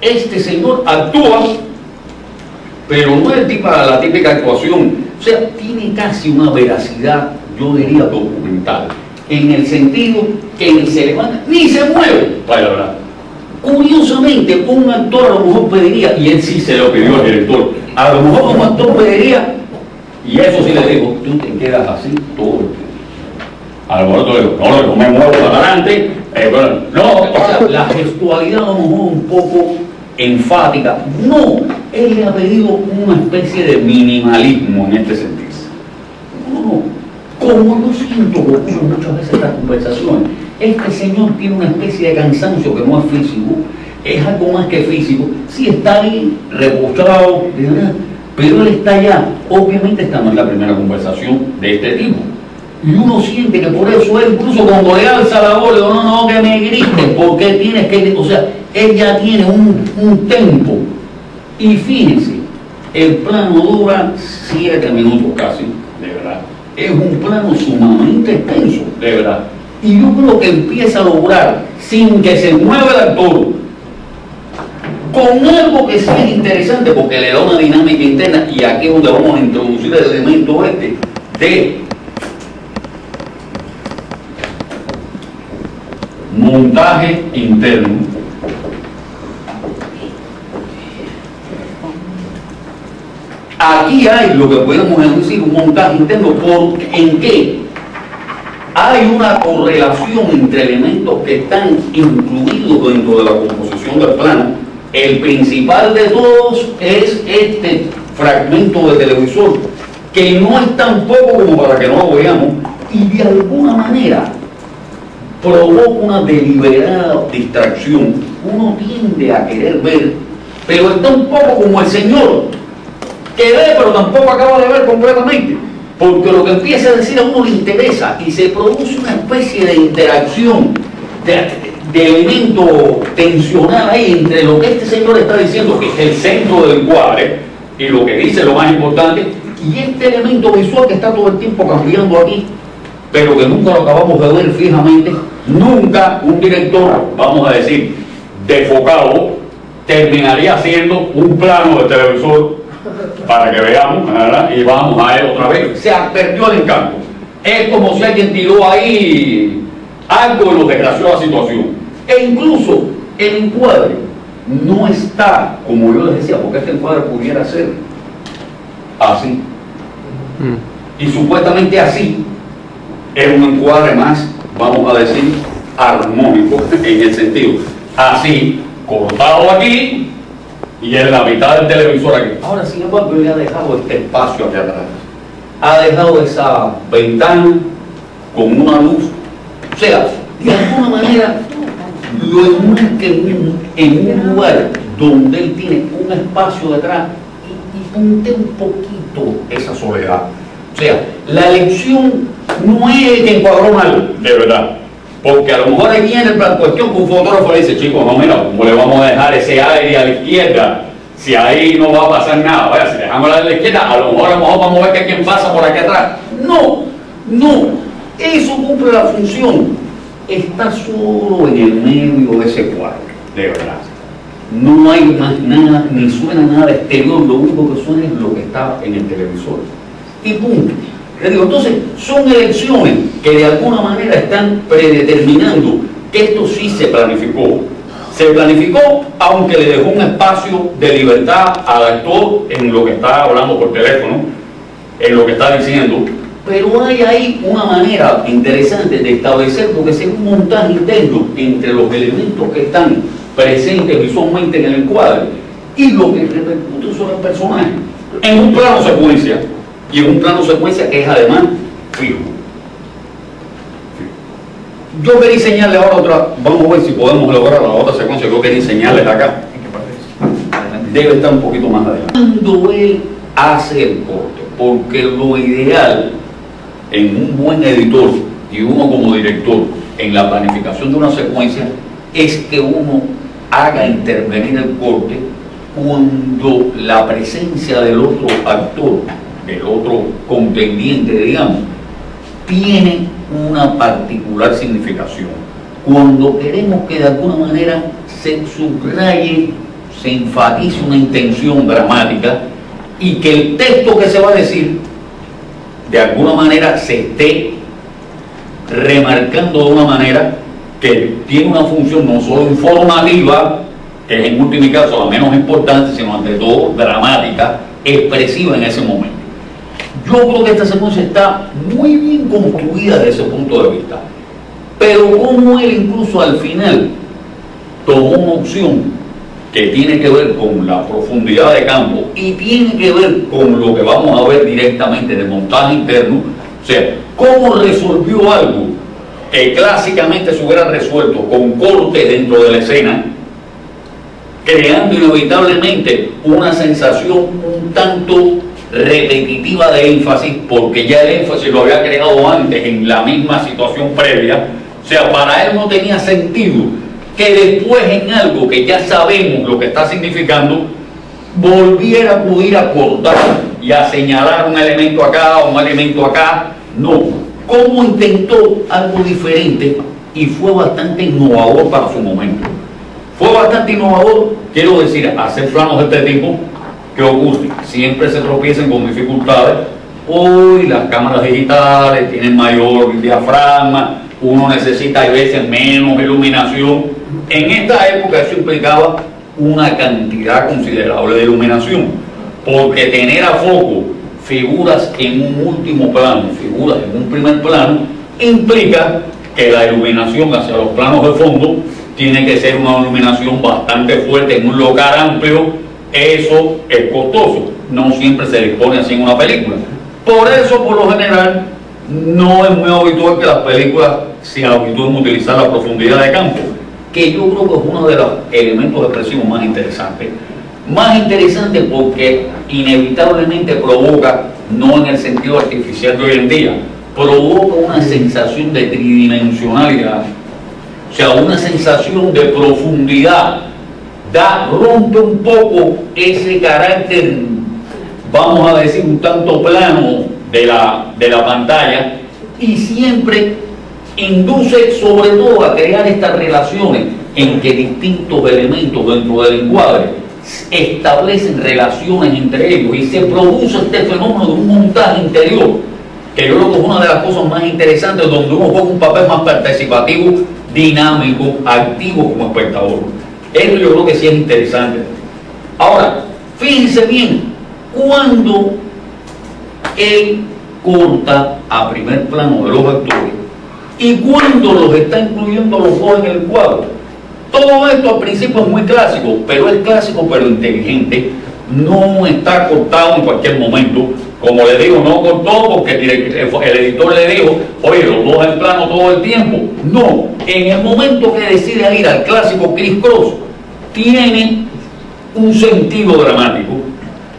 este señor actúa, pero no es la típica actuación, o sea, tiene casi una veracidad, yo diría documental, en el sentido que ni se levanta, ni se mueve, vaya la verdad. Curiosamente, un actor a lo mejor pediría, y él sí se lo pidió al director, a lo mejor un actor pediría, y eso sí le digo, tú te quedas así todo el tiempo. A lo mejor tú le digo, no me muevo para adelante, no, o sea, la gestualidad a lo mejor un poco enfática. No, él le ha pedido una especie de minimalismo en este sentido. No, como yo siento que ocurre muchas veces en las conversaciones, este señor tiene una especie de cansancio que no es físico, es algo más que físico. Sí, está ahí, reposado, pero él está allá. Obviamente esta no es la primera conversación de este tipo. Y uno siente que por eso él, incluso cuando le alza la voz, le digo, no, que me grites, porque tienes que... O sea, él ya tiene un tempo. Y fíjense, el plano dura 7 minutos casi, de verdad. Es un plano sumamente extenso, de verdad. Y yo creo que empieza a lograr, sin que se mueva el actor, con algo que sea interesante, porque le da una dinámica interna, y aquí es donde vamos a introducir el elemento de montaje interno. Aquí hay lo que podemos decir un montaje interno, ¿en qué? Hay una correlación entre elementos que están incluidos dentro de la composición del plano. El principal de todos es este fragmento de televisor, que no es tan poco como para que no lo veamos, y de alguna manera provoca una deliberada distracción. Uno tiende a querer ver, pero es tan poco como el señor que ve pero tampoco acaba de ver completamente, porque lo que empieza a decir a uno le interesa y se produce una especie de interacción, de elemento tensional ahí entre lo que este señor está diciendo, que es el centro del encuadre, y lo que dice lo más importante, y este elemento visual que está todo el tiempo cambiando aquí, pero que nunca lo acabamos de ver fijamente. Nunca un director, vamos a decir, desfocado, terminaría haciendo un plano de televisor para que veamos, ¿verdad? Y vamos a él otra vez. Se perdió el encanto. Es como si alguien tiró ahí algo y lo desgració la situación. E incluso el encuadre no está, como yo les decía, porque este encuadre pudiera ser así. Y supuestamente así es un encuadre más, vamos a decir, armónico, en el sentido así, cortado aquí y en la mitad del televisor aquí. Ahora, sin embargo, le ha dejado este espacio aquí atrás, ha dejado esa ventana con una luz, o sea, de alguna manera lo enmarca en un lugar donde él tiene un espacio detrás y puntea un poquito esa soledad. O sea, la elección no es que encuadró mal, de verdad. Porque a lo mejor aquí en la cuestión que un fotógrafo le dice, chicos, no, mira, ¿cómo le vamos a dejar ese aire a la izquierda? Si ahí no va a pasar nada. Vaya, si dejamos la de la izquierda, a lo mejor vamos a ver que quién pasa por aquí atrás. No, no. Eso cumple la función. Está solo en el medio de ese cuadro, de verdad. No hay más nada, ni suena nada exterior, lo único que suena es lo que está en el televisor. Y punto. Les digo, entonces, son elecciones que de alguna manera están predeterminando que esto sí se planificó. Se planificó, aunque le dejó un espacio de libertad al actor en lo que está hablando por teléfono, en lo que está diciendo. Pero hay ahí una manera interesante de establecer lo que es un montaje interno entre los elementos que están presentes visualmente en el encuadre y lo que repercute sobre el personaje en un plano secuencia, y en un plano secuencia que es además fijo. Yo quería enseñarles ahora otra, vamos a ver si podemos lograr la otra secuencia que yo quería enseñarles acá. Debe estar un poquito más adelante. Cuando él hace el corte, porque lo ideal en un buen editor y uno como director en la planificación de una secuencia es que uno haga intervenir el corte cuando la presencia del otro actor, del otro contendiente, digamos, tiene una particular significación. Cuando queremos que de alguna manera se subraye, se enfatice una intención dramática y que el texto que se va a decir de alguna manera se esté remarcando de una manera que tiene una función no solo informativa, que es en último caso la menos importante, sino ante todo dramática, expresiva en ese momento. Yo creo que esta secuencia está muy bien construida desde ese punto de vista, pero como él incluso al final tomó una opción que tiene que ver con la profundidad de campo y tiene que ver con lo que vamos a ver directamente del montaje interno, o sea, cómo resolvió algo que clásicamente se hubiera resuelto con cortes dentro de la escena, creando inevitablemente una sensación un tanto repetitiva de énfasis, porque ya el énfasis lo había creado antes en la misma situación previa. O sea, para él no tenía sentido que después en algo que ya sabemos lo que está significando, volviera a acudir a cortar y a señalar un elemento acá o un elemento acá. No, como intentó algo diferente y fue bastante innovador para su momento. Fue bastante innovador, quiero decir, hacer planos de este tipo. ¿Qué ocurre? Siempre se tropiezan con dificultades. Hoy las cámaras digitales tienen mayor diafragma, uno necesita a veces menos iluminación. En esta época eso implicaba una cantidad considerable de iluminación, porque tener a foco figuras en un último plano, figuras en un primer plano, implica que la iluminación hacia los planos de fondo tiene que ser una iluminación bastante fuerte en un local amplio. Eso es costoso, no siempre se dispone así en una película. Por eso, por lo general, no es muy habitual que las películas se habitúen a utilizar la profundidad de campo, que yo creo que es uno de los elementos expresivos más interesantes. Más interesante porque inevitablemente provoca, no en el sentido artificial de hoy en día, provoca una sensación de tridimensionalidad, o sea, una sensación de profundidad, rompe un poco ese carácter, vamos a decir, un tanto plano de la pantalla, y siempre induce sobre todo a crear estas relaciones en que distintos elementos dentro del encuadre establecen relaciones entre ellos y se produce este fenómeno de un montaje interior, que yo creo que es una de las cosas más interesantes, donde uno juega un papel más participativo, dinámico, activo como espectador. Eso yo creo que sí es interesante. Ahora, fíjense bien, cuando él corta a primer plano de los actores y cuando los está incluyendo los dos en el cuadro. Todo esto al principio es muy clásico, pero es clásico pero inteligente. No está cortado en cualquier momento. Como le digo, no cortó porque el editor le dijo, oye, los dos en plano todo el tiempo. No, en el momento que decide ir al clásico criss-cross, tiene un sentido dramático.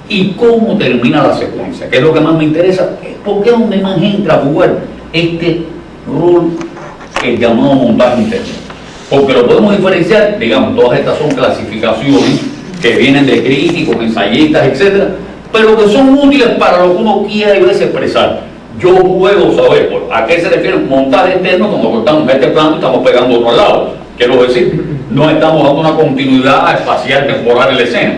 Y cómo termina la secuencia, que es lo que más me interesa, porque es donde más entra a jugar este rol, el llamado montaje interno. Porque lo podemos diferenciar, digamos, todas estas son clasificaciones que vienen de críticos, ensayistas, etcétera, pero que son útiles para lo que uno quiera y veces expresar. Yo puedo saber a qué se refiere montaje externo cuando cortamos este plano y estamos pegando otro al lado. Quiero decir, no estamos dando una continuidad espacial temporal en la escena.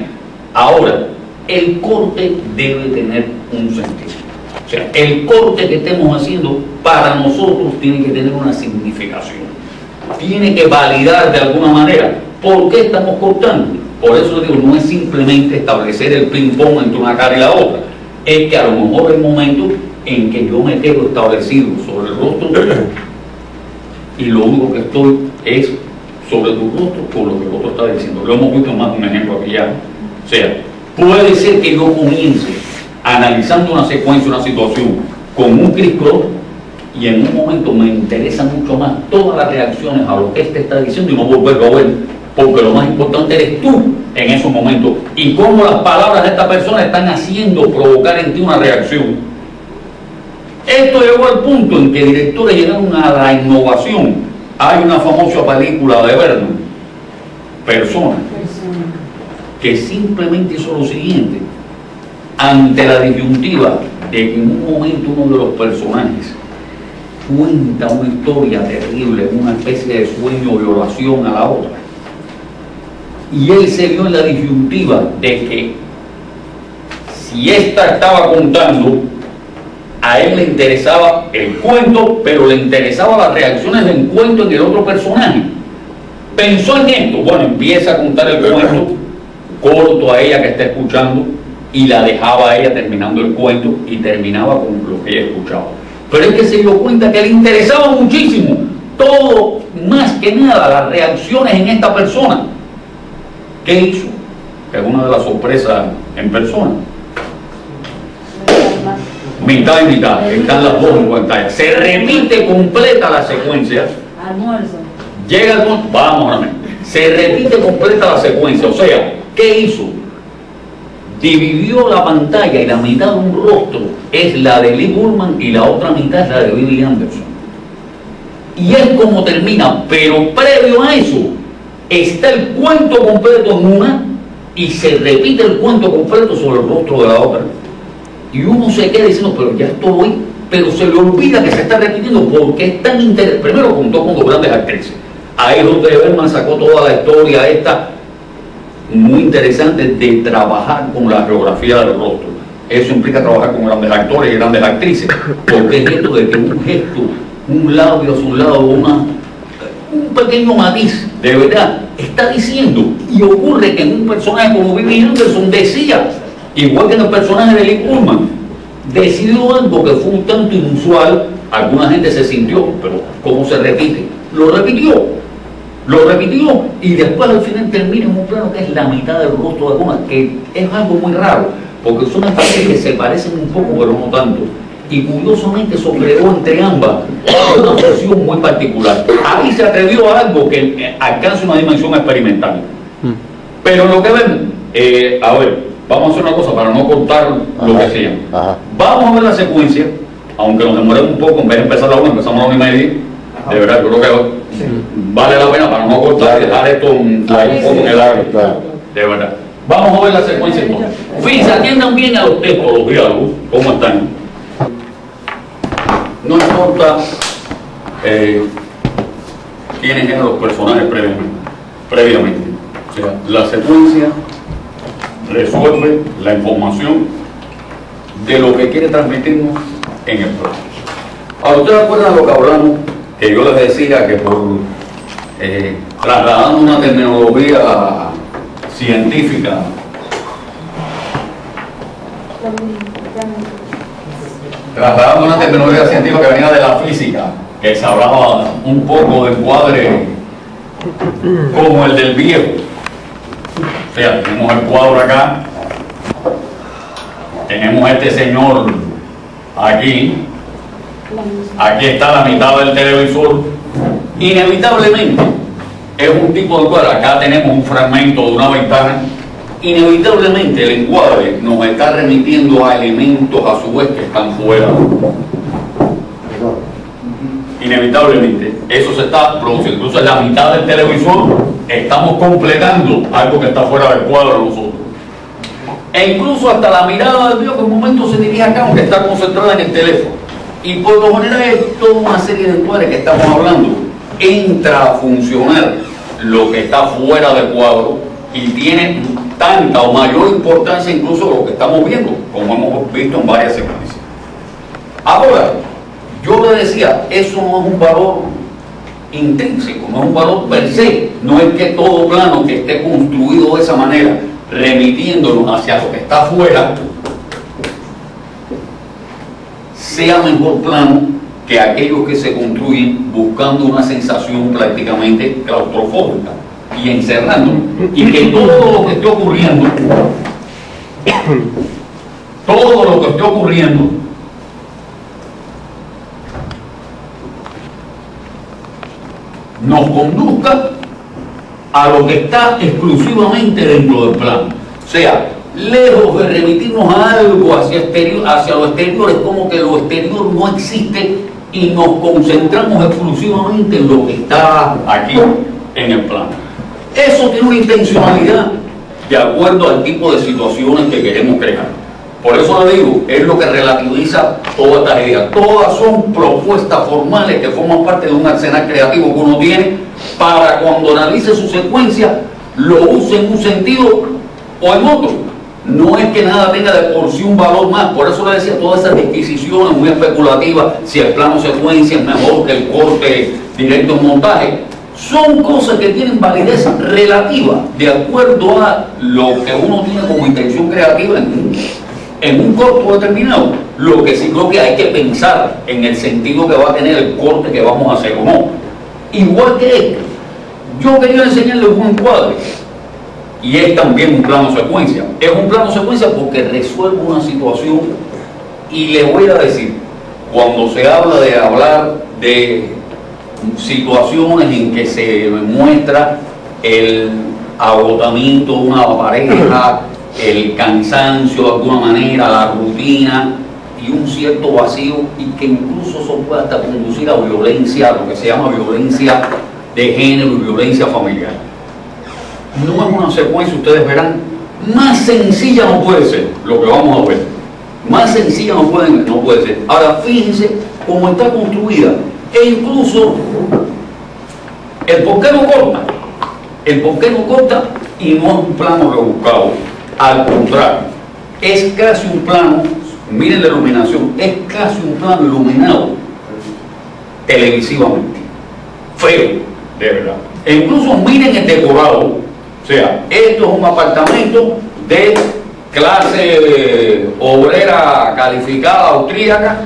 Ahora, el corte debe tener un sentido. O sea, el corte que estemos haciendo para nosotros tiene que tener una significación. Tiene que validar de alguna manera por qué estamos cortando. Por eso digo, no es simplemente establecer el ping-pong entre una cara y la otra. Es que a lo mejor hay momentos en que yo me quedo establecido sobre el rostro de otro y lo único que estoy es sobre tu rostro por lo que el otro está diciendo. Lo hemos visto más de un ejemplo aquí ya. O sea, puede ser que yo comience analizando una secuencia, una situación con un criss-cross y en un momento me interesa mucho más todas las reacciones a lo que este está diciendo y no volverlo a ver, porque lo más importante eres tú en esos momentos y cómo las palabras de esta persona están haciendo provocar en ti una reacción. Esto llegó al punto en que directores llegaron a la innovación. Hay una famosa película de Vernon, Persona, que simplemente hizo lo siguiente: ante la disyuntiva de que en un momento uno de los personajes cuenta una historia terrible, una especie de sueño o violación a la otra, y él se vio en la disyuntiva de que si ésta estaba contando, a él le interesaba el cuento, pero le interesaba las reacciones del cuento en el otro personaje. Pensó en esto, bueno, empieza a contar el cuento, corto a ella que está escuchando y la dejaba a ella terminando el cuento y terminaba con lo que ella escuchaba. Pero es que se dio cuenta que le interesaba muchísimo todo, más que nada las reacciones en esta persona. ¿Qué hizo? Que es una de las sorpresas en Persona. Mitad y mitad, están las dos en pantalla. Se repite completa la secuencia. Almuerzo. Llega el punto, vamos a ver. Se repite completa la secuencia, o sea, ¿qué hizo? Dividió la pantalla y la mitad de un rostro es la de Lee Bullman y la otra mitad es la de Billy Anderson. Y es como termina, pero previo a eso está el cuento completo en una y se repite el cuento completo sobre el rostro de la otra. Y uno se queda diciendo, pero ya estoy, pero se le olvida que se está repitiendo porque es tan interesante. Primero contó con dos grandes actrices. Ahí es donde Berman sacó toda la historia esta muy interesante de trabajar con la geografía del rostro. Eso implica trabajar con grandes actores y grandes actrices, porque es esto de que un gesto, un labio hacia un lado, un pequeño matiz, de verdad, está diciendo, y ocurre que en un personaje como Billy Anderson decía, igual que en el personaje de Lee Bullman, decidió algo que fue un tanto inusual, alguna gente se sintió, pero ¿cómo se repite? Lo repitió y después al final termina en un plano que es la mitad del rostro de Gómez, que es algo muy raro, porque son actrices que se parecen un poco pero no tanto, y curiosamente eso creó entre ambas una fusión muy particular. Ahí se atrevió a algo que alcanza una dimensión experimental, pero lo que vemos A ver, vamos a hacer una cosa para no cortar lo que sea. Vamos a ver la secuencia, aunque nos demoremos un poco, en vez de empezar a la 1, empezamos a la 1:30. De verdad, yo creo que vale la pena para no cortar y dejar esto ahí un poco en el aire. De verdad. Vamos a ver la secuencia entonces. Fíjense, atiendan bien a los textos, los diálogos, cómo están. No importa quiénes eran los personajes previamente. O sea, la secuencia resuelve la información de lo que quiere transmitirnos en el plano. Ahora, ¿ustedes recuerdan lo que hablamos? Que yo les decía que por trasladando una terminología científica, que venía de la física, que se hablaba un poco de encuadre como el del viejo. O sea, tenemos el cuadro acá, tenemos este señor aquí está la mitad del televisor, inevitablemente es un tipo de cuadro. Acá tenemos un fragmento de una ventana. Inevitablemente el encuadre nos está remitiendo a elementos a su vez que están fuera. Inevitablemente eso se está produciendo. Incluso en la mitad del televisor estamos completando algo que está fuera del cuadro de nosotros. E incluso hasta la mirada del Dios que en un momento se dirige acá, aunque está concentrada en el teléfono. Y por lo general es toda una serie de encuadres que estamos hablando. Entra a funcionar lo que está fuera del cuadro y tiene tanta o mayor importancia incluso lo que estamos viendo, como hemos visto en varias secuencias. Ahora, yo le decía, eso no es un valor intrínseco, no es un valor per se. No es que todo plano que esté construido de esa manera, remitiéndonos hacia lo que está afuera, sea mejor plano que aquellos que se construyen buscando una sensación prácticamente claustrofóbica y encerrándonos, y que todo lo que esté ocurriendo nos conduzca a lo que está exclusivamente dentro del plano. O sea, lejos de remitirnos a algo hacia lo exterior, es como que lo exterior no existe y nos concentramos exclusivamente en lo que está aquí en el plano. Eso tiene una intencionalidad de acuerdo al tipo de situaciones que queremos crear. Por eso le digo, es lo que relativiza todas estas ideas. Todas son propuestas formales que forman parte de un arsenal creativo que uno tiene para cuando analice su secuencia lo use en un sentido o en otro. No es que nada tenga de por sí un valor más. Por eso le decía, todas esas disquisiciones muy especulativas, si el plano secuencia es mejor que el corte directo en montaje, son cosas que tienen validez relativa de acuerdo a lo que uno tiene como intención creativa en un corto determinado. Lo que sí creo que hay que pensar en el sentido que va a tener el corte que vamos a hacer o no. Igual que este, yo quería enseñarle un encuadre y es también un plano secuencia. Es un plano secuencia porque resuelve una situación, y le voy a decir, cuando se habla de situaciones en que se muestra el agotamiento de una pareja, el cansancio de alguna manera, la rutina y un cierto vacío, y que incluso eso puede hasta conducir a violencia, lo que se llama violencia de género y violencia familiar. No es una secuencia, ustedes verán, más sencilla no puede ser lo que vamos a ver. Más sencilla no puede ser. Ahora fíjense cómo está construida. E incluso el por qué no corta. El por qué no corta y no es un plano rebuscado. Al contrario, es casi un plano, miren la iluminación, es casi un plano iluminado televisivamente. Feo, de verdad. E incluso miren el decorado. O sea, esto es un apartamento de clase obrera calificada austríaca,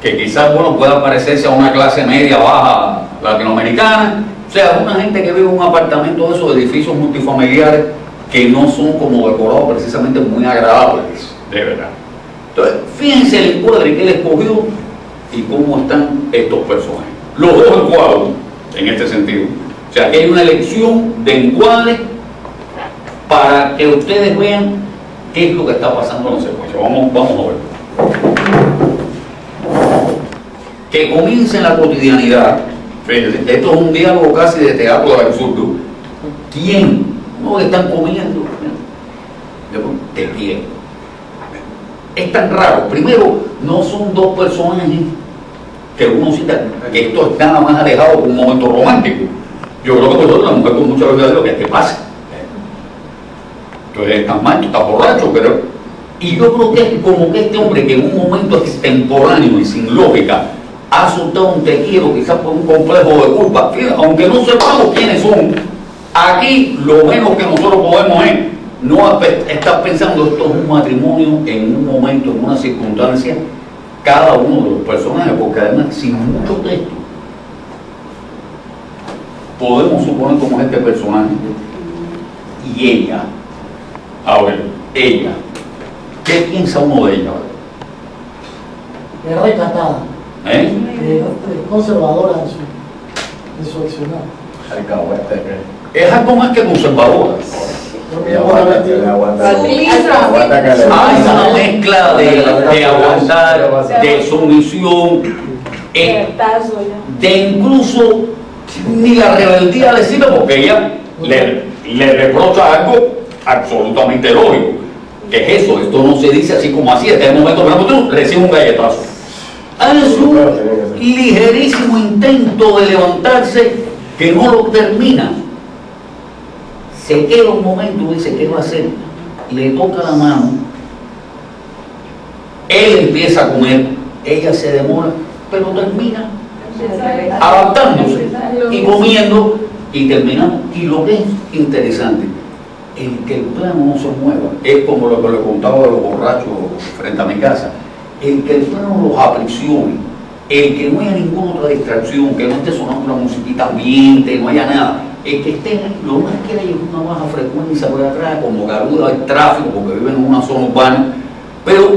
que quizás pueda parecerse a una clase media baja latinoamericana. O sea, una gente que vive en un apartamento de esos edificios multifamiliares que no son como decorados precisamente muy agradables, de verdad. Entonces, fíjense el encuadre que él escogió y cómo están estos personajes. Los dos encuadros, en este sentido. O sea, que hay una elección de encuadre para que ustedes vean qué es lo que está pasando en la secuencia. Vamos a ver. Que comience en la cotidianidad. Fíjense, esto es un diálogo casi de teatro del absurdo. ¿Quién? No, que están comiendo de pie. Es tan raro. Primero, no son dos personajes que uno cita, que esto es nada más alejado de un momento romántico. Yo creo que nosotros, la mujer con mucha verdad, lo que es que pasa. Entonces, estás mal, tú estás borracho, pero... Y yo creo que es como que este hombre que en un momento extemporáneo y sin lógica ha soltado un te quiero, quizás por un complejo de culpa, aunque no sepamos quiénes son, aquí lo menos que nosotros podemos es no estar pensando esto es un matrimonio en un momento, en una circunstancia, cada uno de los personajes, porque además sin mucho texto podemos suponer cómo es este personaje y ella. A ver, ella, ¿qué piensa uno de ella? Es recatada, ¿Eh? es conservadora en su accionar. Es algo más que conservadora. Hay una mezcla de aguantar, de sumisión, de incluso ni la rebeldía le sirve porque ella le reprocha algo absolutamente lógico. ¿Qué es eso? Esto no se dice así como así. En este momento, por ejemplo, tú recibes un galletazo. Es un ligerísimo intento de levantarse que no lo termina. Se queda un momento y dice, ¿qué va a hacer? Le toca la mano, él empieza a comer, ella se demora, pero termina adaptándose y comiendo y terminando. Y lo que es interesante, el que el plano no se mueva, es como lo que le contaba de los borrachos frente a mi casa, el que el plano los aprisione, el que no haya ninguna otra distracción, que no esté sonando una musiquita ambiente, no haya nada. El que esté, lo más que hay es una baja frecuencia por atrás, como Garuda, hay tráfico, porque viven en una zona urbana, pero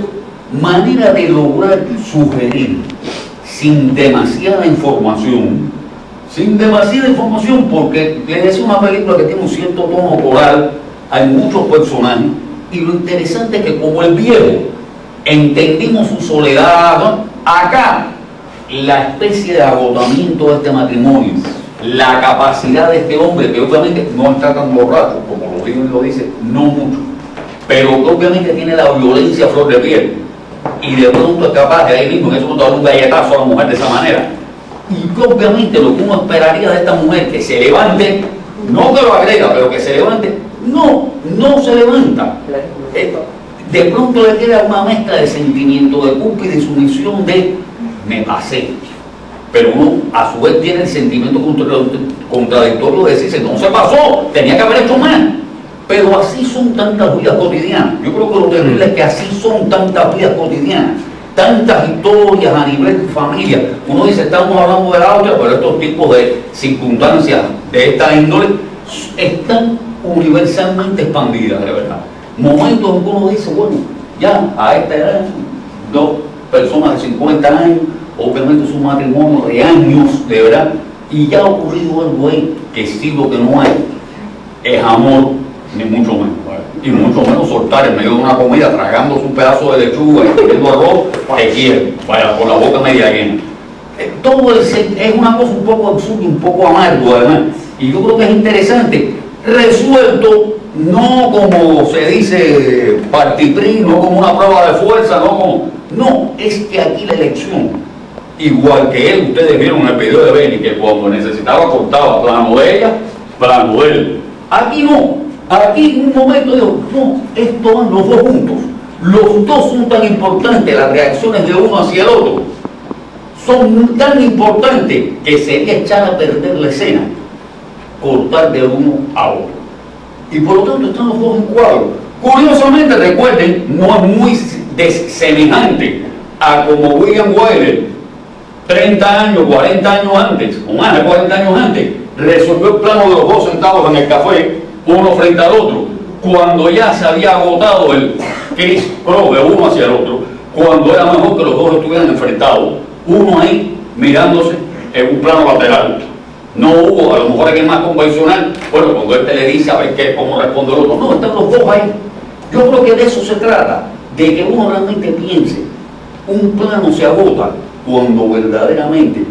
manera de lograr sugerir sin demasiada información, porque les decía una película que tiene un cierto tono coral, hay muchos personajes, y lo interesante es que como el viejo entendimos su soledad, ¿no? Acá la especie de agotamiento de este matrimonio, la capacidad de este hombre, que obviamente no está tan borracho, como los libros lo dicen, no mucho, pero que obviamente tiene la violencia a flor de piel, y de pronto es capaz de ahí mismo, en ese momento, dar un galletazo a la mujer de esa manera. Y que obviamente lo que uno esperaría de esta mujer, que se levante, no que lo agrega, pero que se levante, no se levanta. De pronto le queda una mezcla de sentimiento de culpa y de sumisión de me pasé. Pero uno a su vez tiene el sentimiento contradictorio de decirse no se pasó, tenía que haber hecho más. Pero así son tantas vidas cotidianas. Yo creo que lo terrible es que así son tantas vidas cotidianas, tantas historias a nivel de familia. Uno dice estamos hablando de la otra, pero estos tipos de circunstancias de esta índole están universalmente expandidas, de verdad. Momentos en que uno dice, bueno, ya a esta edad, dos personas de 50 años, obviamente es un matrimonio de años, de verdad, y ya ha ocurrido algo ahí, que sí lo que no hay es amor, ni mucho menos, y mucho menos soltar en medio de una comida, tragándose un pedazo de lechuga y comiendo arroz, te quiere, vaya, con la boca media llena. Todo es una cosa un poco absurda, un poco amargo además, y yo creo que es interesante, resuelto, no como se dice partipri, no como una prueba de fuerza, no, es que aquí la elección, igual que él, ustedes vieron en el video de Benny, que cuando necesitaba cortaba plano de ella, plano de él. Aquí no, aquí en un momento digo, no, esto van los dos juntos, los dos son tan importantes, las reacciones de uno hacia el otro son tan importantes que sería echar a perder la escena, cortar de uno a otro. Y por lo tanto están los dos en cuadro. Curiosamente, recuerden, no es muy semejante a como William Wyler, 30 años, 40 años antes, o más de 40 años antes, resolvió el plano de los dos sentados en el café, uno frente al otro, cuando ya se había agotado el criss cross de uno hacia el otro, cuando era mejor que los dos estuvieran enfrentados, uno ahí mirándose en un plano lateral. No hubo, a lo mejor en el más convencional, bueno, cuando este le dice a ver cómo responde el otro. No, están los dos ahí. Yo creo que de eso se trata, de que uno realmente piense. Un plano se agota cuando verdaderamente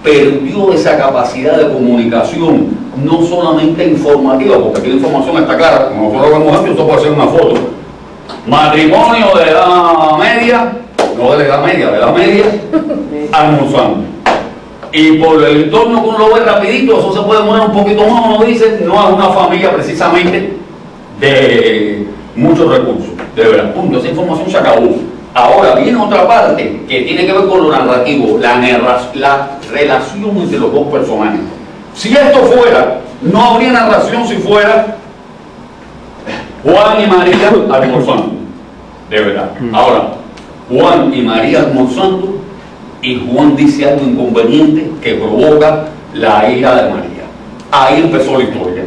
perdió esa capacidad de comunicación, no solamente informativa, porque aquí la información está clara, como nosotros lo hemos hecho, esto puede ser una foto. Matrimonio de edad media, no de edad media, almorzando. Y por el entorno que uno lo ve rapidito, eso se puede demorar un poquito más, uno dice, no es una familia precisamente de muchos recursos, de verdad, punto, esa información se acabó. Ahora viene otra parte que tiene que ver con lo narrativo, la relación entre los dos personajes. Si esto fuera, no habría narración si fuera Juan y María almorzando, de verdad. Ahora, Juan y María almorzando y Juan dice algo inconveniente que provoca la ira de María. Ahí empezó la historia.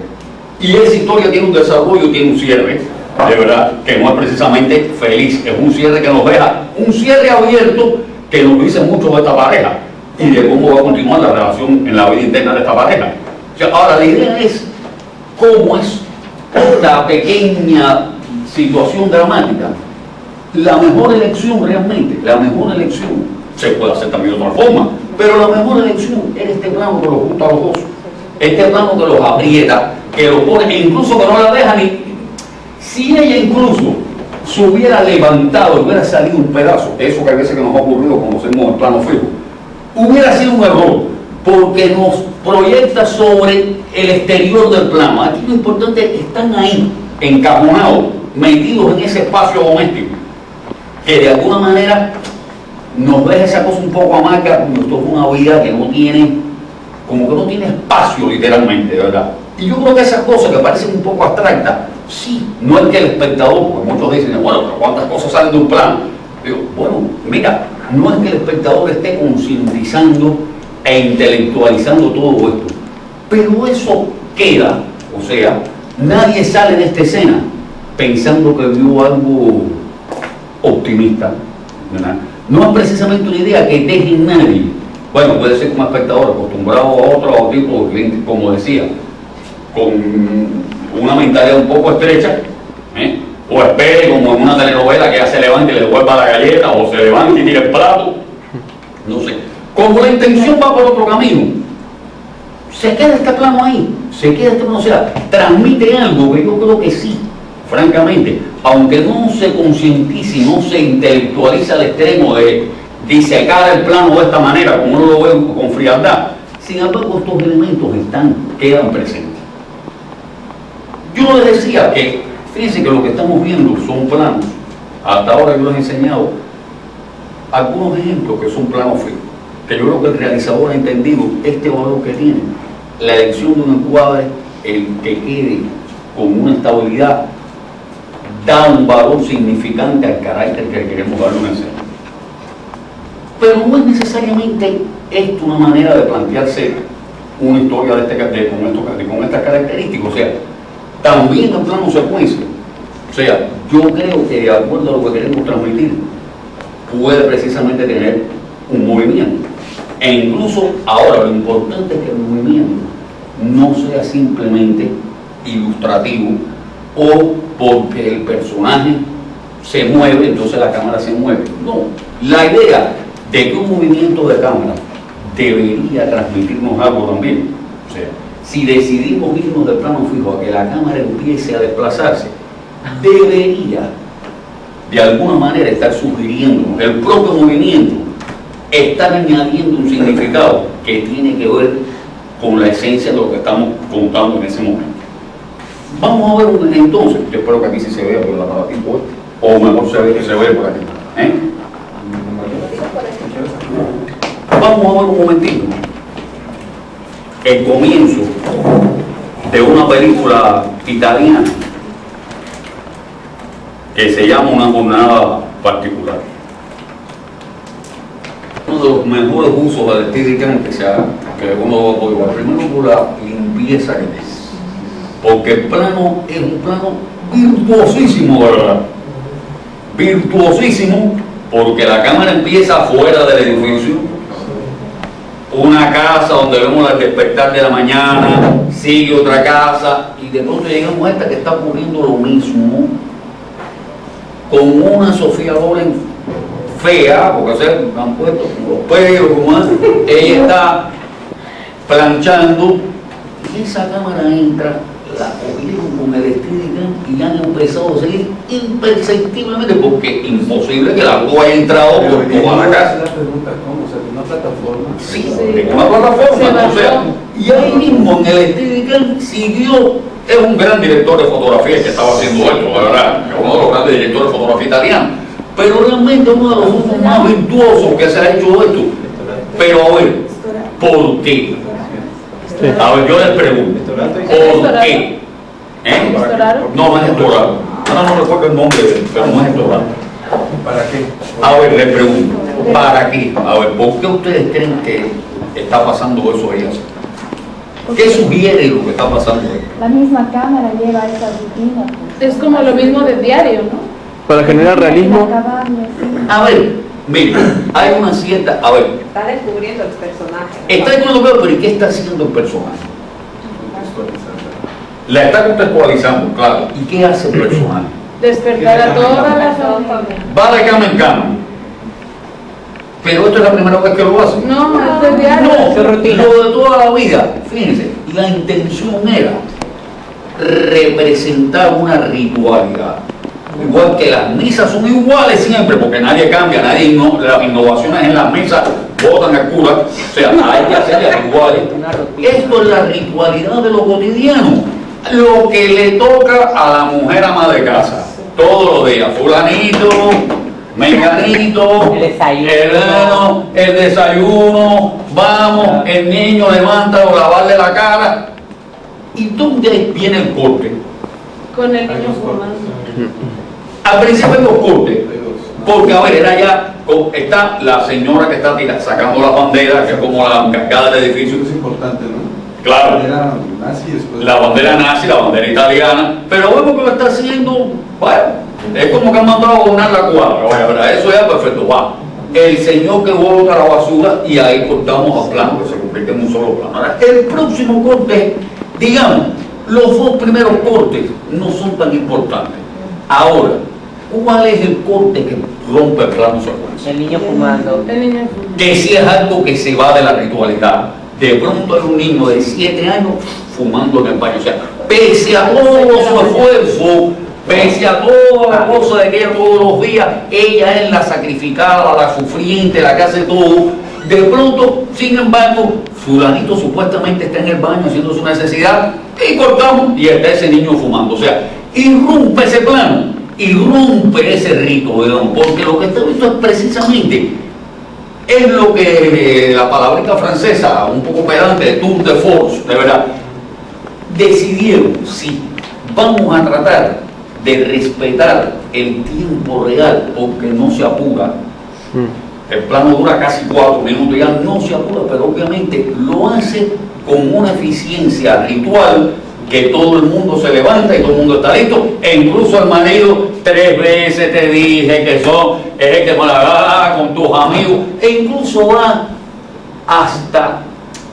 Y esa historia tiene un desarrollo, tiene un cierre, de verdad, que no es precisamente feliz, es un cierre que nos deja, un cierre abierto que nos dice mucho de esta pareja y de cómo va a continuar la relación en la vida interna de esta pareja. O sea, ahora la idea es cómo es esta pequeña situación dramática. La mejor elección realmente, la mejor elección, se puede hacer también de otra forma, pero la mejor elección es este plano que los junta a los dos, este plano que los aprieta, que los pone, e incluso que no la deja ni. Si ella incluso se hubiera levantado y hubiera salido un pedazo, eso que a veces que nos ha ocurrido cuando hacemos el plano fijo, hubiera sido un error, porque nos proyecta sobre el exterior del plano. Aquí lo importante es que están ahí, encajonados, metidos en ese espacio doméstico, que de alguna manera nos deja esa cosa un poco amarga, como esto es una vida que no tiene, como que no tiene espacio literalmente, ¿verdad? Y yo creo que esas cosas que parecen un poco abstractas, sí, no es que el espectador, porque muchos dicen, bueno, pero ¿cuántas cosas salen de un plano? Digo, bueno, mira, no es que el espectador esté concientizando e intelectualizando todo esto, pero eso queda, o sea, nadie sale de esta escena pensando que vio algo optimista, ¿verdad? No es precisamente una idea que deje en nadie. Bueno, puede ser como espectador acostumbrado a otro tipo de cliente, como decía, con una mentalidad un poco estrecha, o espere como en una telenovela que ya se levante y le devuelva la galleta, o se levante y tire el plato, no sé. Como la intención va por otro camino, se queda este plano ahí, se queda este plano, o sea, transmite algo que yo creo que sí, francamente, aunque no se concientice, no se intelectualiza al extremo de disecar el plano de esta manera, como uno lo ve con frialdad, sin embargo estos elementos quedan presentes. Yo les decía que, fíjense que lo que estamos viendo son planos, hasta ahora yo les he enseñado algunos ejemplos que son planos fijos, que yo creo que el realizador ha entendido este valor que tiene, la elección de un encuadre, el que quede con una estabilidad, da un valor significante al carácter que queremos darle una escena. Pero no es necesariamente esto una manera de plantearse una historia con estas características, o sea, también el plano secuencia. O sea, yo creo que de acuerdo a lo que queremos transmitir, puede precisamente tener un movimiento. E incluso ahora lo importante es que el movimiento no sea simplemente ilustrativo o porque el personaje se mueve, entonces la cámara se mueve. No, la idea de que un movimiento de cámara debería transmitirnos algo también. O sea, si decidimos irnos de plano fijo a que la cámara empiece a desplazarse, debería de alguna manera estar sugiriéndonos el propio movimiento, estar añadiendo un significado que tiene que ver con la esencia de lo que estamos contando en ese momento. Vamos a ver entonces, yo espero que aquí sí se vea por el aparatico o mejor se ve que se vea por aquí. Vamos a ver un momentito el comienzo de una película italiana que se llama Una jornada particular. Uno de los mejores usos de estética que se haga, que uno va a poder ver, primero por la limpieza que es, porque el plano es un plano virtuosísimo, ¿verdad? Virtuosísimo, porque la cámara empieza fuera del edificio, una casa donde vemos el despertar de la mañana, sigue otra casa, y de pronto llegamos a esta que está ocurriendo lo mismo, con una Sofía Loren fea, porque se han puesto los pelos, como es, ella está planchando, y esa cámara entra, la cogieron con el Steadicam y han empezado a seguir imperceptiblemente, porque imposible que la luz haya entrado por toda la casa. La pregunta, ¿cómo? O sea, ¿una plataforma? Sí, de una plataforma, o sea, y ahí mismo en el Steadicam siguió, es un gran director de fotografía que estaba haciendo esto, de verdad, es uno de los grandes directores de fotografía italianos, pero realmente uno de los usos más virtuosos que se ha hecho esto. Pero a ver, ¿por qué? A ver, yo les pregunto, ¿por qué? ¿Eh? No es Estoraro. Ahora no recuerdo el nombre, pero no es Estoraro. ¿Para qué? A ver, les pregunto, ¿para qué? A ver, ¿por qué ustedes creen que está pasando eso ahí? ¿Qué sugiere lo que está pasando ahí? La misma cámara lleva esa rutina. Es como lo mismo de diario, ¿no? Para generar realismo. A ver, miren, hay una cierta... A ver, Está descubriendo los personajes. está descubriendo, pero ¿y qué está haciendo el personaje? La está contextualizando, claro. ¿Y qué hace el personaje? Despertar a toda la familia. Va de cama en cama. Pero esto es la primera vez que lo hace. No, es de diario. No, lo de toda la vida. Fíjense, la intención era representar una ritualidad. Igual que las misas son iguales siempre, porque nadie cambia, nadie las innovaciones en las misas botan al cura, o sea, hay que hacerlas iguales. Esto es la ritualidad de lo cotidiano, lo que le toca a la mujer ama de casa, todos los días, fulanito, menganito, el desayuno, vamos, el niño levanta o lavarle la cara. ¿Y dónde viene el corte? Con el niño fumando. Al principio hay dos cortes, porque a ver, era ya, está la señora que está sacando la bandera, que es como la encargada del edificio. Eso es importante, ¿no? Claro. La bandera nazi después. La bandera nazi, la bandera italiana, pero vemos que lo está haciendo, bueno, es como que han mandado a adornar la cuadra, vaya, ¿verdad? Eso ya perfecto, va. El señor que bota la basura y ahí cortamos a plano, que se convierte en un solo plano. Ahora, el próximo corte, digamos, los dos primeros cortes no son tan importantes. Ahora, ¿cuál es el corte que rompe el plano secuencia? El niño fumando. El niño fumando. Que si es algo que se va de la ritualidad. De pronto hay un niño de 7 años fumando en el baño. O sea, pese a todo su esfuerzo, pese a toda la cosa de que ella todos los días, ella es la sacrificada, la sufriente, la que hace todo. De pronto, sin embargo, fulanito supuestamente está en el baño haciendo su necesidad y cortamos y está ese niño fumando. O sea, irrumpe ese plano, irrumpe ese rito, digamos, porque lo que está visto es precisamente, es lo que la palabrita francesa, un poco pedante, de tour de force, de verdad, decidieron, sí, vamos a tratar de respetar el tiempo real, porque no se apura. El plano dura casi 4 minutos, ya no se apura, pero obviamente lo hace con una eficiencia ritual, que todo el mundo se levanta y todo el mundo está listo, e incluso el marido 3 veces te dije que son, que me la hagas con tus amigos, e incluso va hasta,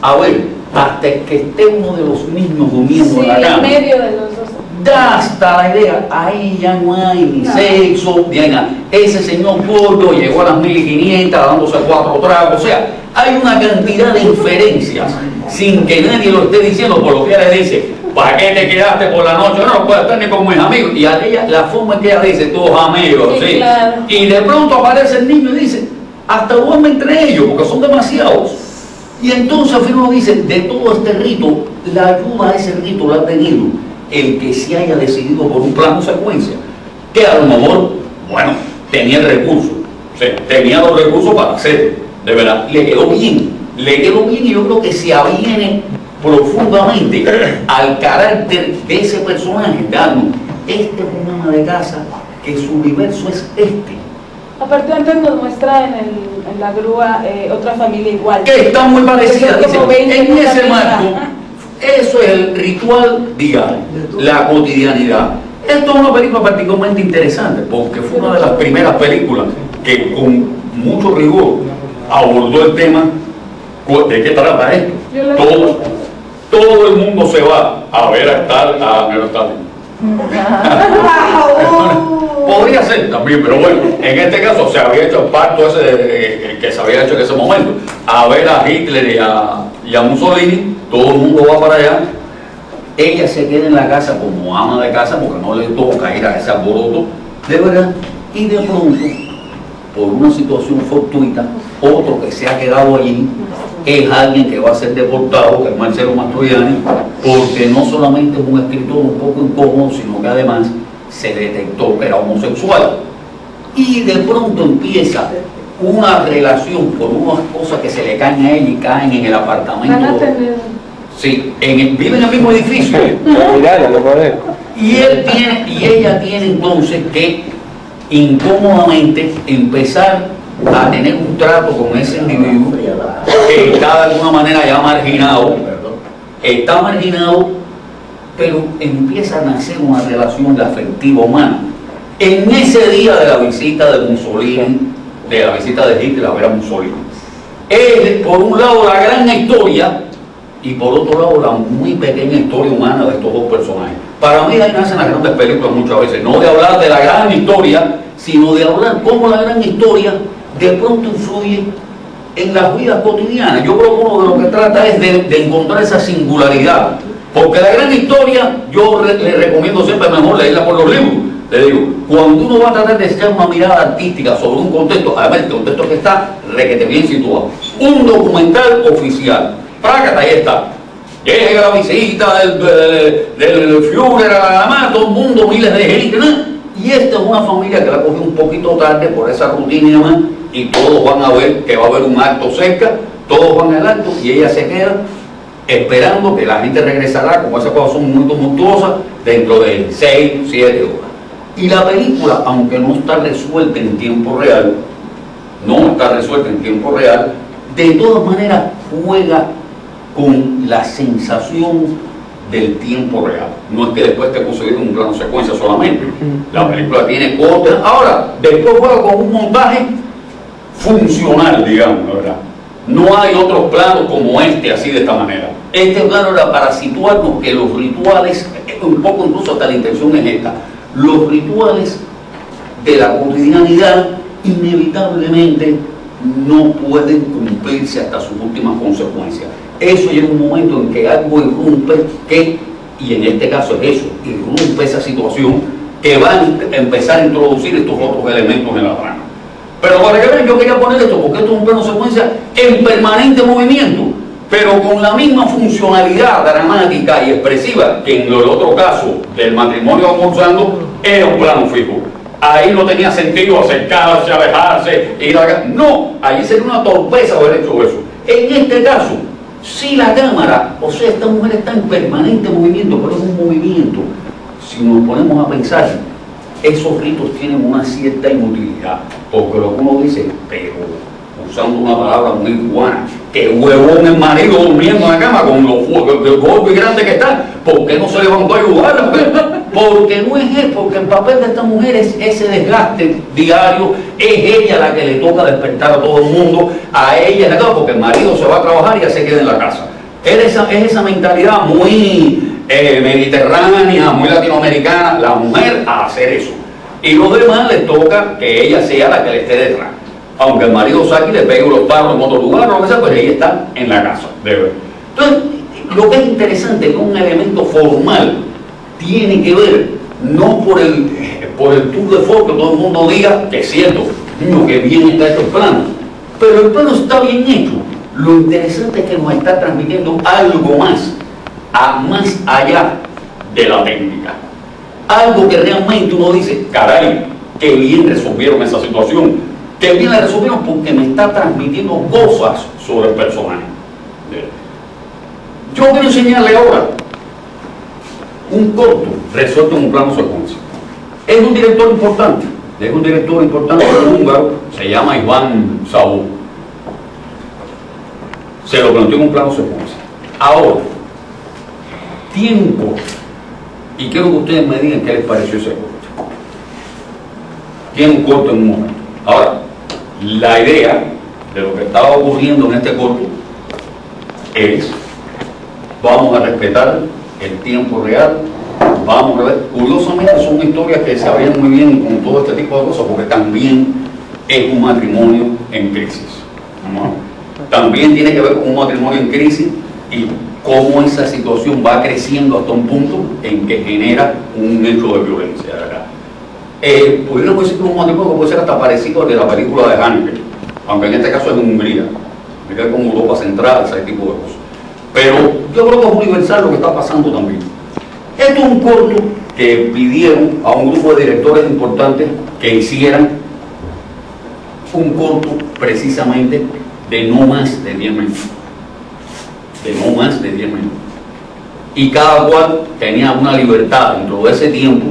a ver, hasta que esté uno de los niños durmiendo Sí, en la cama. en medio de los dos. Da hasta la idea, ahí ya no hay ni sexo, ni hay nada. Ese señor gordo llegó a las 1500 dándose 4 tragos, o sea, hay una cantidad de inferencias sin que nadie lo esté diciendo, por lo que ella le dice, ¿para qué te quedaste por la noche? No puedes estar ni con mis amigos. Y a ella, la forma en que ella dice, tus amigos, Sí, ¿sí? claro. Y de pronto aparece el niño y dice, hasta duerme entre ellos, porque son demasiados. Y entonces al final dice, de todo este rito, la ayuda a ese rito la ha tenido el que se haya decidido por un plano secuencia, que a lo mejor, bueno, tenía el recurso, o sea, tenía los recursos para hacerlo, de verdad, le quedó bien y yo creo que se aviene profundamente al carácter de ese personaje, dando este programa de casa, que su universo es este. Aparte antes nos muestra en la grúa otra familia igual. Que está muy parecida, Porque son como dice, 20 en en ese una marco, mesa. eso es el ritual diario, la cotidianidad. Esto es una película particularmente interesante, porque fue una de las primeras películas que con mucho rigor abordó el tema ¿De qué trata esto? Yo le Todo el mundo se va a ver a Stalin. Podría ser también, pero bueno, en este caso se había hecho el pacto ese que se había hecho en ese momento, a ver a Hitler y a Mussolini, todo el mundo va para allá, ella se queda en la casa como ama de casa porque no le toca ir a ese alboroto, de verdad, y de pronto, por una situación fortuita, otro que se ha quedado allí es alguien que va a ser deportado, que es Marcello Mastroianni, porque no solamente es un escritor un poco incómodo, sino que además se detectó que era homosexual. Y de pronto empieza una relación por unas cosas que se le caen a ella y caen en el apartamento. Van a tener... Sí, vive en el mismo edificio. Y ella tiene entonces que incómodamente empezar a tener un trato con ese individuo que está de alguna manera ya marginado, está marginado, pero empieza a nacer una relación de afectiva humana. En ese día de la visita de Mussolini, de la visita de Hitler a ver a Mussolini, es por un lado la gran historia y por otro lado la muy pequeña historia humana de estos dos personajes. Para mí ahí nacen las grandes películas muchas veces, no de hablar de la gran historia, sino de hablar cómo la gran historia de pronto influye en las vidas cotidianas. Yo creo que uno de lo que trata es de encontrar esa singularidad, porque la gran historia yo le recomiendo siempre mejor leerla por los libros. Le digo, cuando uno va a tratar de echar una mirada artística sobre un contexto, además el contexto que está requete bien situado, un documental oficial, prácata, ahí está, llega la visita del Führer a la mamá, todo el mundo, miles de gente, ¿no? Y esta es una familia que la cogió un poquito tarde por esa rutina y demás, y todos van a ver que va a haber un acto cerca, todos van al acto y ella se queda esperando que la gente regresará, como esas cosas son muy tumultuosas, dentro de 6, 7 horas. Y la película, aunque no está resuelta en tiempo real, de todas maneras juega con la sensación del tiempo real. No es que después te pusieron un plano secuencia solamente. La película tiene cortes. Ahora, después juega con un montaje funcional, digamos, ¿verdad? No hay otros planos como este, así de esta manera. Este plano era para situarnos que los rituales, un poco incluso hasta la intención es esta, los rituales de la cotidianidad inevitablemente no pueden cumplirse hasta sus últimas consecuencias. Eso llega un momento en que algo irrumpe y en este caso es eso, irrumpe esa situación que va a empezar a introducir estos otros elementos en la trama. Pero para que vean, yo quería poner esto porque esto es un plano secuencia en permanente movimiento, pero con la misma funcionalidad dramática y expresiva que en el otro caso del matrimonio almorzando era un plano fijo. Ahí no tenía sentido acercarse, alejarse, ir a... No, ahí sería una torpeza haber hecho eso. En este caso, si la cámara, o sea, esta mujer está en permanente movimiento, pero es un movimiento, si nos ponemos a pensar, esos ritos tienen una cierta inutilidad, porque lo que uno dice, pero usando una palabra muy cubana, que huevón el marido durmiendo en la cama con los golpes grandes que están, ¿por qué no se levantó a ayudarla? Porque no es él, porque el papel de esta mujer es ese desgaste diario, es ella la que le toca despertar a todo el mundo, a ella es la que, porque el marido se va a trabajar y ella se queda en la casa. Es esa mentalidad muy mediterránea, muy latinoamericana, la mujer a hacer eso. Y los demás les toca que ella sea la que le esté detrás. Aunque el marido saque y le pegue los palos en otro lugar, o lo que sea, pues ella está en la casa. Entonces, lo que es interesante es que un elemento formal tiene que ver, no por el tour de force que todo el mundo diga que es cierto, niño, que bien está estos planos, pero el plano está bien hecho. Lo interesante es que nos está transmitiendo algo más allá de la técnica. Algo que realmente uno dice, caray, qué bien resolvieron esa situación. Que bien la resolvieron porque me está transmitiendo cosas sobre el personaje. Yo quiero enseñarle ahora un corto resuelto en un plano secuencia. Es un director importante, húngaro, se llama Iván Saúl. Se lo planteó en un plano secuencia. Ahora, tiene un corto, y quiero que ustedes me digan qué les pareció ese corto. Tiene un corto en un momento. Ahora, la idea de lo que estaba ocurriendo en este corto es: vamos a respetar el tiempo real, vamos a ver. Curiosamente son historias que se abren muy bien con todo este tipo de cosas, porque también es un matrimonio en crisis, ¿no? También tiene que ver con un matrimonio en crisis y cómo esa situación va creciendo hasta un punto en que genera un hecho de violencia, ¿verdad? Pudiéramos decir que un matrimonio puede ser hasta parecido al de la película de Haneke, aunque en este caso es en Hungría, con Europa Central, ese tipo de cosas. Pero yo creo que es universal lo que está pasando también. Esto es un corto que pidieron a un grupo de directores importantes que hicieran un corto precisamente de no más de 10 minutos. De no más de 10 minutos. Y cada cual tenía una libertad dentro de ese tiempo,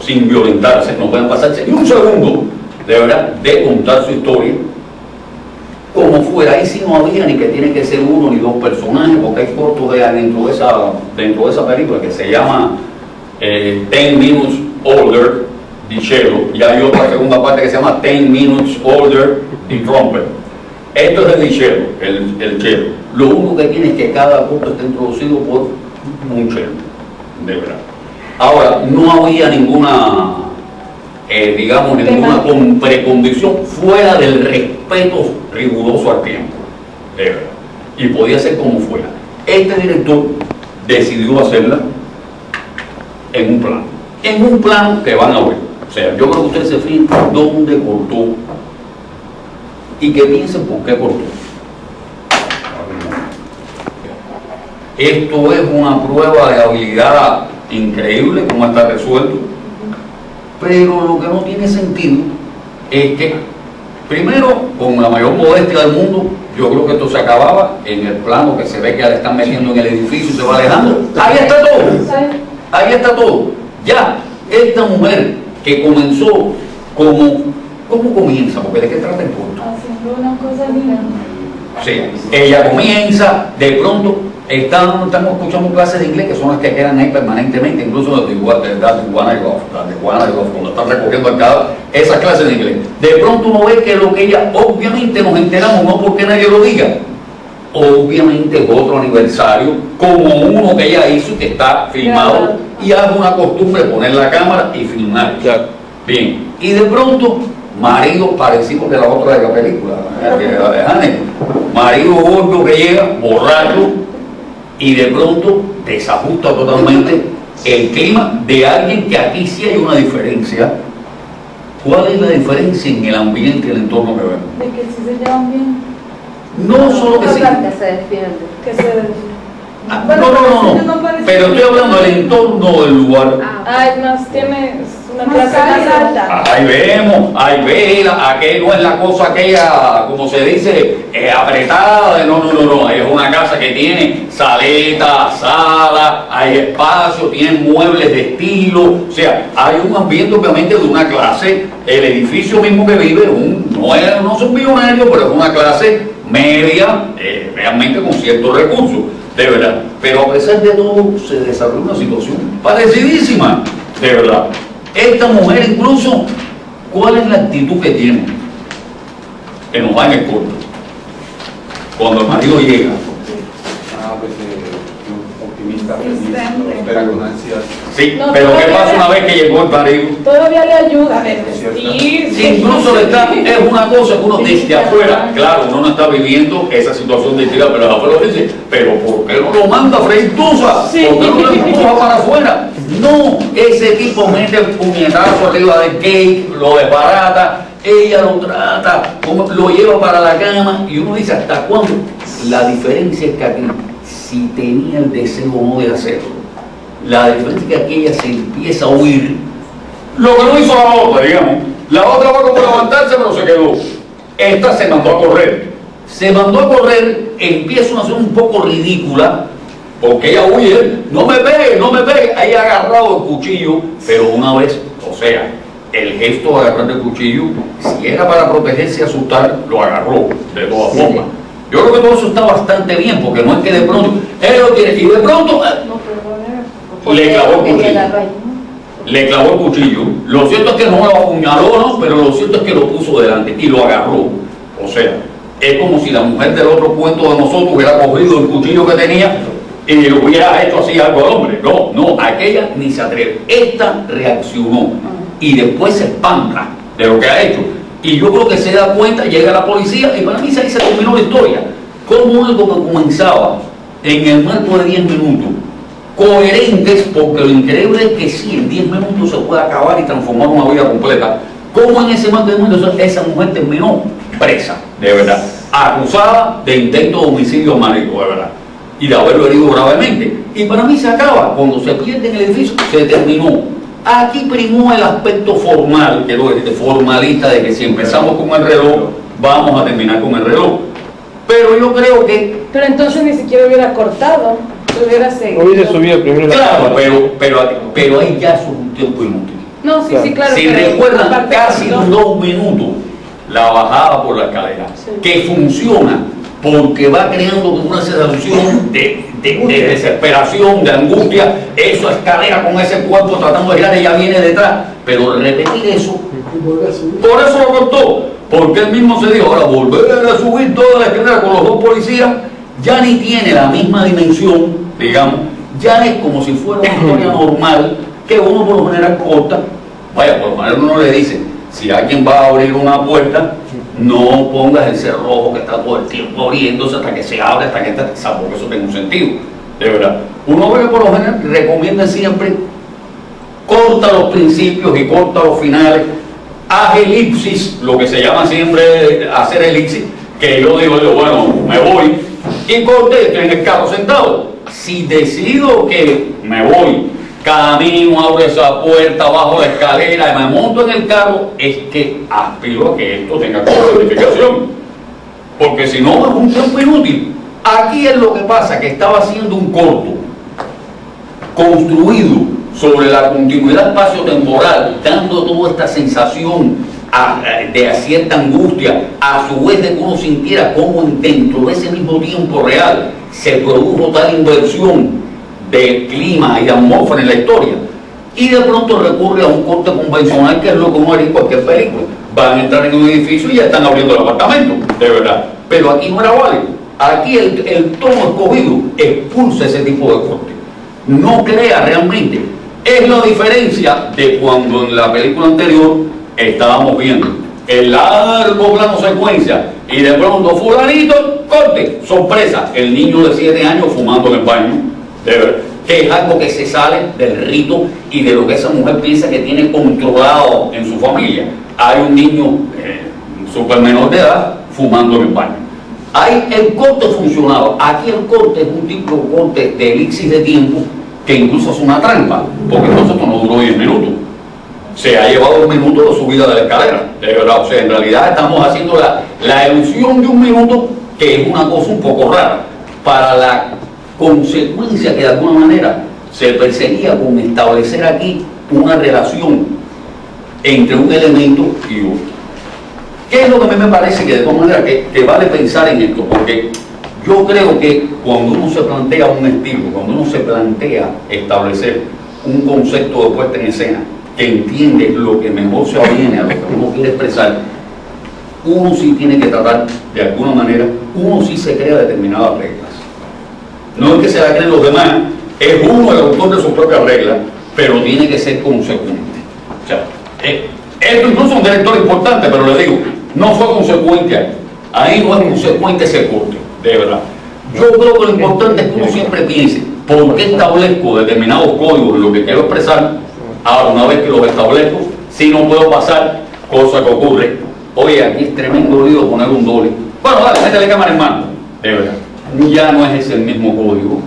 sin violentarse, no pueden pasarse ni un segundo, de verdad, de contar su historia como fuera. Ahí sí no había ni que tiene que ser uno ni dos personajes, porque hay cortos dentro de esa película que se llama 10 Minutes Older, The Cello, y hay otra segunda parte que se llama 10 Minutes Older, The Trumpet. Esto es el cello, el cello. Lo único que tiene es que cada corto está introducido por un cello, de verdad. Ahora, no había ninguna, digamos, ninguna precondición fuera del respeto riguroso al tiempo, de verdad. Y podía ser como fuera. Este director decidió hacerla en un plano que van a ver. O sea, yo creo que ustedes se fijan dónde cortó y que piensen por qué cortó. Esto es una prueba de habilidad increíble, cómo está resuelto, pero lo que no tiene sentido es que, primero, con la mayor modestia del mundo, yo creo que esto se acababa en el plano que se ve que le están metiendo en el edificio y se va alejando. Ahí está todo, ahí está todo. Ya, esta mujer que comenzó ¿cómo comienza? Porque ¿de qué trata el corto? Haciendo una cosa linda. Sí, ella comienza, de pronto estamos escuchando clases de inglés que son las que quedan ahí permanentemente, incluso de Tijuana y Goff, cuando están recogiendo el cadáver, esas clases de inglés. De pronto uno ve que lo que ella, obviamente nos enteramos, no porque nadie lo diga, obviamente es otro aniversario, como uno que ella hizo y que está filmado, y hace una costumbre poner la cámara y filmar. Bien, y de pronto, marido parecido de la otra de la película, la de Haneke, marido gordo que llega, borracho, y de pronto desajusta totalmente el clima de alguien que aquí sí hay una diferencia. ¿Cuál es la diferencia en el ambiente y el entorno que vemos? De que sí se llevan bien. No solo que sí. Que se defiende. Que se No. Pero estoy hablando del entorno del lugar. es más, tiene una Más clase más alta. alta. Ahí vemos, ahí ve, aquello no es la cosa aquella, como se dice, apretada, no, es una casa que tiene saleta, sala, hay espacio, tiene muebles de estilo, o sea, hay un ambiente obviamente de una clase, el edificio mismo que vive, no son millonarios, pero es una clase media, realmente con ciertos recursos, de verdad, pero a pesar de todo se desarrolla una situación parecidísima, de verdad. Esta mujer incluso, ¿cuál es la actitud que tiene? Que nos va en el corto. Cuando el marido llega. Optimista, feliz, espera con ansias. Sí, No, pero ¿qué todavía pasa una vez que llegó el marido? Todavía le ayuda a Sí, incluso es una cosa que uno desde afuera, claro, uno no está viviendo esa situación de tira, pero afuera dice, pero ¿por qué no lo manda freitusa? Sí. ¿Por qué no lo empuja para afuera? No, ese tipo mete el puñetazo arriba del cake, lo desbarata, ella lo trata, lo lleva para la cama y uno dice, ¿hasta cuándo? La diferencia es que aquí, si tenía el deseo o no de hacerlo, la diferencia es que aquella se empieza a huir. Lo que no hizo la otra, digamos. La otra va como a levantarse, pero se quedó. Esta se mandó a correr. Se mandó a correr, empieza a ser un poco ridícula, porque ella huye, no me pegue, ahí ha agarrado el cuchillo, pero una vez, o sea, el gesto de agarrar el cuchillo, si era para protegerse y asustar, lo agarró, de todas formas. Yo creo que todo eso está bastante bien, porque no es que de pronto, él lo tiene, y de pronto, le clavó el cuchillo. Le clavó el cuchillo. Lo cierto es que no lo apuñaló, ¿no? Pero lo cierto es que lo puso delante y lo agarró. O sea, Es como si la mujer del otro cuento de nosotros hubiera cogido el cuchillo que tenía y le hubiera hecho así algo al hombre. No, no, aquella ni se atreve. Esta reaccionó y después se espanta de lo que ha hecho. Y yo creo que se da cuenta, llega la policía y para mí ahí se terminó la historia. Como algo que comenzaba en el marco de 10 minutos, coherentes, porque lo increíble es que sí, en 10 minutos se puede acabar y transformar una vida completa. Como en ese marco de 10 minutos esa mujer terminó presa, de verdad, acusada de intento de homicidio marido, de verdad, y de haberlo herido gravemente. Y para mí se acaba, cuando se pierde en el edificio, se terminó. Aquí primó el aspecto formal, quiero decir, formalista, de que si empezamos con el reloj, vamos a terminar con el reloj. Pero yo creo que... Pero entonces ni siquiera hubiera cortado, hubiera seguido. Hubiese subido primero la Claro, cámara. pero ahí ya es un tiempo inútil. No, sí, sí, claro. Si pero recuerdan, aparte casi cortó. 2 minutos la bajada por la escalera, Sí. que funciona porque va creando una sensación de desesperación, de angustia, esa escalera con ese cuerpo tratando de girar, ella viene detrás, pero repetir eso, Y vuelve a subir. por eso lo cortó, porque él mismo se dijo, ahora volver a subir toda la escalera con los 2 policías, ya ni tiene la misma dimensión, digamos, ya es como si fuera una historia normal, que uno por lo general corta. Vaya, por lo general uno le dice, si alguien va a abrir una puerta, no pongas el cerrojo que está todo el tiempo abriéndose hasta que se abre, hasta que está, salvo que eso tenga un sentido, de verdad. Uno ve que por lo general recomienda siempre, corta los principios y corta los finales, haz elipsis, lo que se llama siempre hacer elipsis, que yo digo, bueno, me voy, y corte, estoy en el carro sentado. Si decido que me voy, camino, abro esa puerta, bajo la escalera y me monto en el carro, es que aspiro a que esto tenga justificación, porque si no es un tiempo inútil. Aquí es lo que pasa, que estaba haciendo un corto construido sobre la continuidad espacio-temporal, dando toda esta sensación de cierta angustia, a su vez de que uno sintiera cómo dentro de ese mismo tiempo real se produjo tal inversión de clima y de atmósfera en la historia, y de pronto recurre a un corte convencional, que es lo que uno haría en cualquier película. Van a entrar en un edificio y ya están abriendo el apartamento, de verdad. Pero aquí no era válido. Aquí el tono escogido expulsa ese tipo de corte, no crea realmente. Es la diferencia de cuando en la película anterior estábamos viendo el largo plano secuencia y de pronto fulanito, corte, sorpresa, el niño de 7 años fumando en el baño, de verdad, que es algo que se sale del rito y de lo que esa mujer piensa que tiene controlado en su familia. Hay un niño súper menor de edad fumando en el baño. Ahí el corte funcionaba. Aquí el corte es un tipo de corte de elipsis de tiempo que incluso es una trampa, porque entonces esto no duró 10 minutos. Se ha llevado 1 minuto de subida de la escalera, de verdad. O sea, en realidad estamos haciendo la ilusión de 1 minuto, que es una cosa un poco rara, para la consecuencia que de alguna manera se perseguía con establecer aquí una relación entre un elemento y otro. ¿Qué es lo que a mí me parece que de todas maneras que vale pensar en esto? Porque yo creo que cuando uno se plantea un estilo, cuando uno se plantea establecer un concepto de puesta en escena que entiende lo que mejor se aviene a lo que uno quiere expresar, uno sí tiene que tratar de alguna manera, uno sí se crea determinadas reglas. No es que se la creen los demás, es uno el autor de sus propias reglas, pero tiene que ser consecuente. O sea, esto incluso es un director importante, pero le digo, no fue consecuente ahí. Ahí no es consecuente ese corte, de verdad. Yo creo que lo importante es que uno siempre piense, ¿por qué establezco determinados códigos en lo que quiero expresar? Ahora, una vez que los establezco, si no puedo pasar, cosa que ocurre, oye, aquí es tremendo lío poner un doble. Bueno, dale, métele cámara en mano, de verdad. Ya no es ese el mismo código.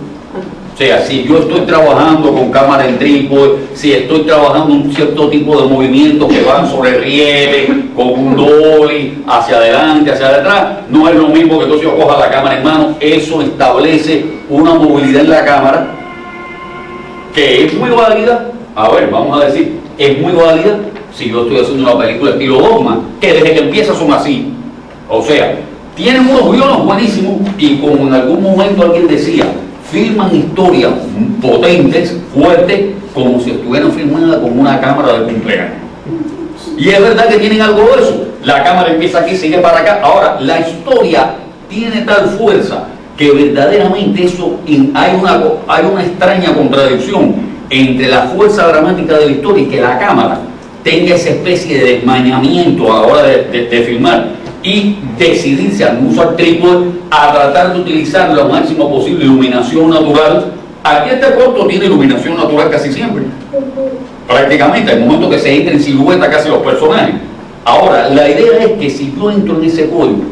O sea, si yo estoy trabajando con cámara en trípode, si estoy trabajando un cierto tipo de movimientos que van sobre rieles, con un dolly, hacia adelante, hacia atrás, no es lo mismo que entonces yo coja la cámara en mano. Eso establece una movilidad en la cámara que es muy válida. A ver, vamos a decir, es muy válida si yo estoy haciendo una película estilo Dogma, que desde que empieza son así. O sea, tienen unos guiones buenísimos y como en algún momento alguien decía, filman historias potentes, fuertes, como si estuvieran filmadas con una cámara de cumpleaños. Y es verdad que tienen algo de eso, la cámara empieza aquí, sigue para acá. Ahora, la historia tiene tal fuerza que verdaderamente hay una extraña contradicción entre la fuerza dramática de la historia y que la cámara tenga esa especie de desmañamiento a la hora de filmar y decidirse al no usar trípode, a tratar de utilizar lo máximo posible iluminación natural. Aquí este corto tiene iluminación natural casi siempre, prácticamente, al momento que se entra en silueta casi los personajes. Ahora, la idea es que si yo entro en ese código,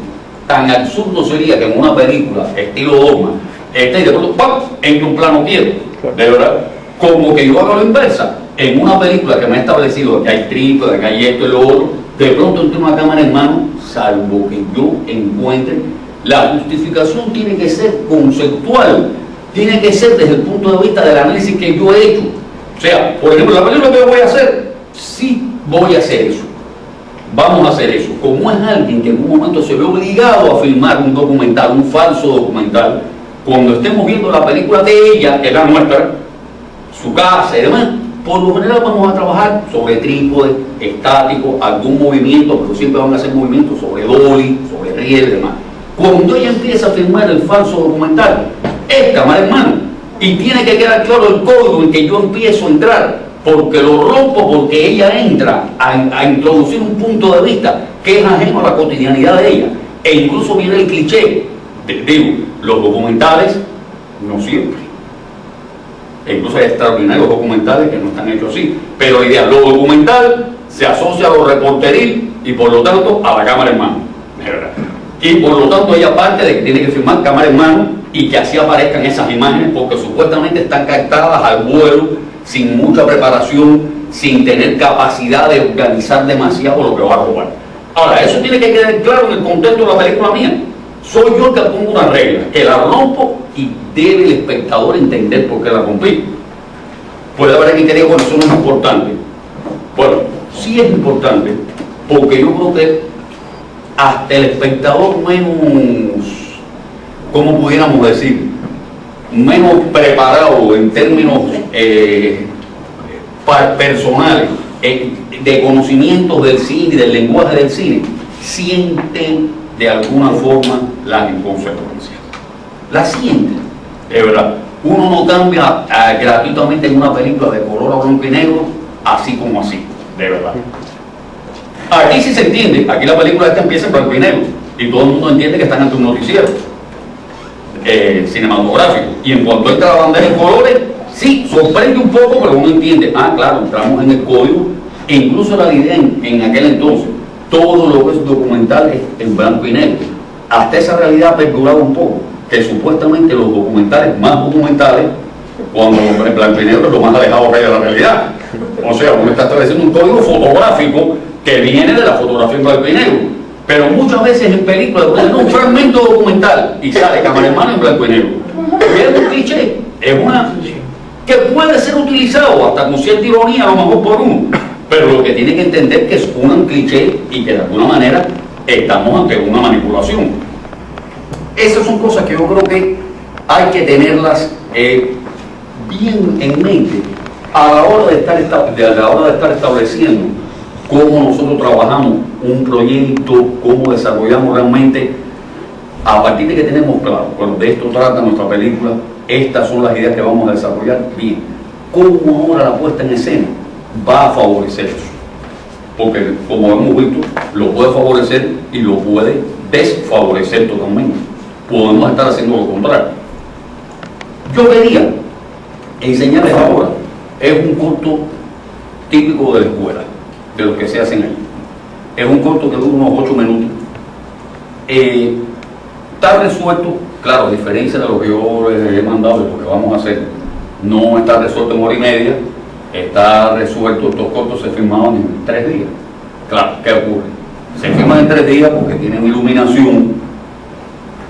tan absurdo sería que en una película estilo Dogma, y de pronto ¡pam!, entre un plano quieto, de verdad, como que yo hago lo inversa. En una película que me ha establecido que hay trípode, que hay esto y lo otro, de pronto entre una cámara en mano, salvo que yo encuentre, la justificación tiene que ser conceptual, tiene que ser desde el punto de vista del análisis que yo he hecho. O sea, por ejemplo, la película que yo voy a hacer, sí voy a hacer eso, vamos a hacer eso. Como es alguien que en un momento se ve obligado a filmar un documental, un falso documental, cuando estemos viendo la película de ella, que es la nuestra, su casa y demás, por lo general vamos a trabajar sobre trípode, estático, algún movimiento, pero siempre van a hacer movimientos sobre dolly, sobre riel y demás. Cuando ella empieza a filmar el falso documental, es cámara en mano, y tiene que quedar claro el código en que yo empiezo a entrar, porque lo rompo, porque ella entra a introducir un punto de vista que es ajeno a la cotidianidad de ella, e incluso viene el cliché, digo, los documentales no siempre. Incluso hay extraordinarios documentales que no están hechos así, pero la idea, lo documental se asocia a lo reporteril y por lo tanto a la cámara en mano, y por lo tanto ella parte de que tiene que filmar cámara en mano y que así aparezcan esas imágenes, porque supuestamente están captadas al vuelo, sin mucha preparación, sin tener capacidad de organizar demasiado lo que va a robar. Ahora, eso tiene que quedar claro en el contexto de la película mía. Soy yo el que pongo una regla, que la rompo y debe el espectador entender por qué la rompí. Puede haber alguien que diga, bueno, eso no es importante. Bueno, sí es importante, porque yo creo que hasta el espectador menos, ¿cómo pudiéramos decir?, menos preparado en términos personales, de conocimientos del cine, del lenguaje del cine, sienten de alguna forma las inconsecuencias. Las sienten, de verdad. Uno no cambia gratuitamente en una película de color a blanco y negro, así como así, de verdad. Aquí sí se entiende, aquí la película esta empieza en blanco y negro, y todo el mundo entiende que están ante un noticiero cinematográfico, y en cuanto entra la bandera en colores, sí, sorprende un poco, pero uno entiende, claro, entramos en el código, e incluso la idea en aquel entonces, todo lo que es documental es en blanco y negro. Hasta esa realidad ha perdurado un poco, que supuestamente los documentales más documentales, cuando en blanco y negro es lo más alejado que hay de la realidad. O sea, uno está estableciendo un código fotográfico que viene de la fotografía en blanco y negro. Pero muchas veces en películas ponen un fragmento documental y sale cámara en mano en blanco y negro. Es un cliché, es una que puede ser utilizado hasta con cierta ironía, a lo mejor por uno, pero lo que tiene que entender que es un cliché y que de alguna manera estamos ante una manipulación. Esas son cosas que yo creo que hay que tenerlas bien en mente a la hora de estar estableciendo cómo nosotros trabajamos un proyecto, cómo desarrollamos realmente, a partir de que tenemos claro, bueno, de esto trata nuestra película, estas son las ideas que vamos a desarrollar, bien, cómo ahora la puesta en escena va a favorecer eso, porque como hemos visto, lo puede favorecer y lo puede desfavorecer totalmente. Podemos estar haciendo lo contrario. Yo quería enseñarles ahora, es un corto típico de la escuela, de lo que se hacen ahí. Es un corto que dura unos 8 minutos. Está resuelto, claro, a diferencia de lo que yo les he mandado, de lo que vamos a hacer, no está resuelto en hora y media, está resuelto, estos cortos se filmaron en 3 días. Claro, ¿qué ocurre? Se filman en 3 días porque tienen iluminación,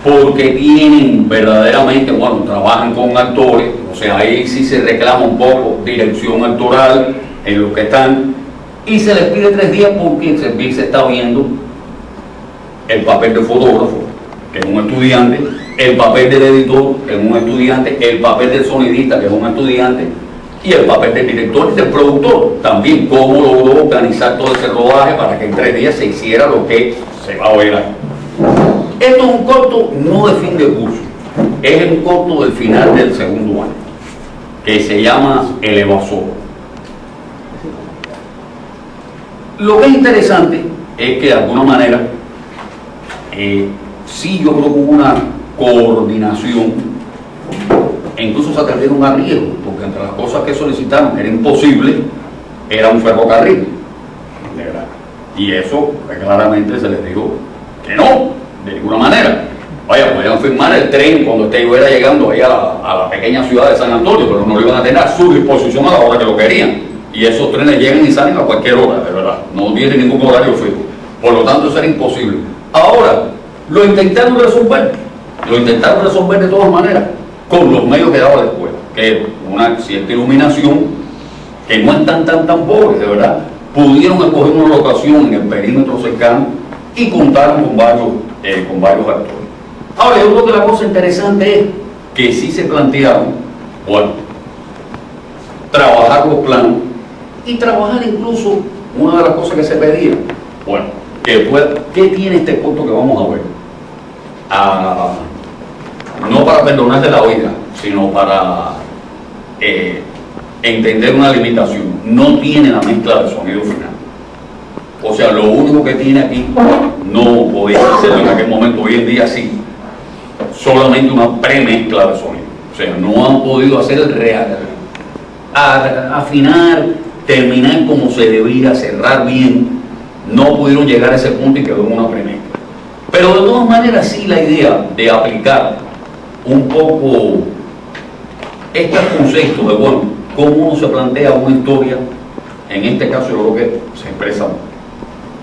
porque tienen verdaderamente, bueno, trabajan con actores, o sea, ahí sí se reclama un poco dirección actoral en lo que están, y se les pide 3 días porque se está viendo el papel del fotógrafo, que es un estudiante, el papel del editor, que es un estudiante, el papel del sonidista, que es un estudiante, Y el papel del director y del productor también, cómo logró organizar todo ese rodaje para que en 3 días se hiciera lo que se va a ver ahí. Esto es un corto no de fin de curso, es un corto del final del segundo año, que se llama El Evasor. Lo que es interesante es que de alguna manera sí, yo creo que hubo una coordinación e incluso se atrevieron a riesgo, porque entre las cosas que solicitaron era imposible, era un ferrocarril, de verdad. Y eso pues, claramente se les dijo que no, de ninguna manera. Vaya, podían firmar el tren cuando usted iba llegando ahí a la pequeña ciudad de San Antonio, pero no lo iban a tener a su disposición a la hora que lo querían. Y esos trenes llegan y salen a cualquier hora, de verdad. No tienen ningún horario fijo. Por lo tanto, eso era imposible. Ahora, lo intentaron resolver de todas maneras, con los medios que daba la escuela, que es una cierta iluminación, que no es tan pobre, de verdad. Pudieron escoger una locación en el perímetro cercano y contaron con varios actores. Ahora, yo creo que la cosa interesante es que sí se plantearon, bueno, trabajar los planos y trabajar incluso una de las cosas que se pedía, bueno, ¿qué tiene este corto que vamos a ver? No para perdonarte la vida, sino para entender una limitación. No tiene la mezcla de sonido final. O sea, lo único que tiene aquí, no podía hacerlo en aquel momento, hoy en día sí, solamente una premezcla de sonido. O sea, no han podido hacer el real, afinar, terminar como se debía, cerrar bien. No pudieron llegar a ese punto y quedó en una premezcla. Pero de todas maneras sí, la idea de aplicar un poco estos conceptos de, bueno, cómo uno se plantea una historia, en este caso yo creo que se expresa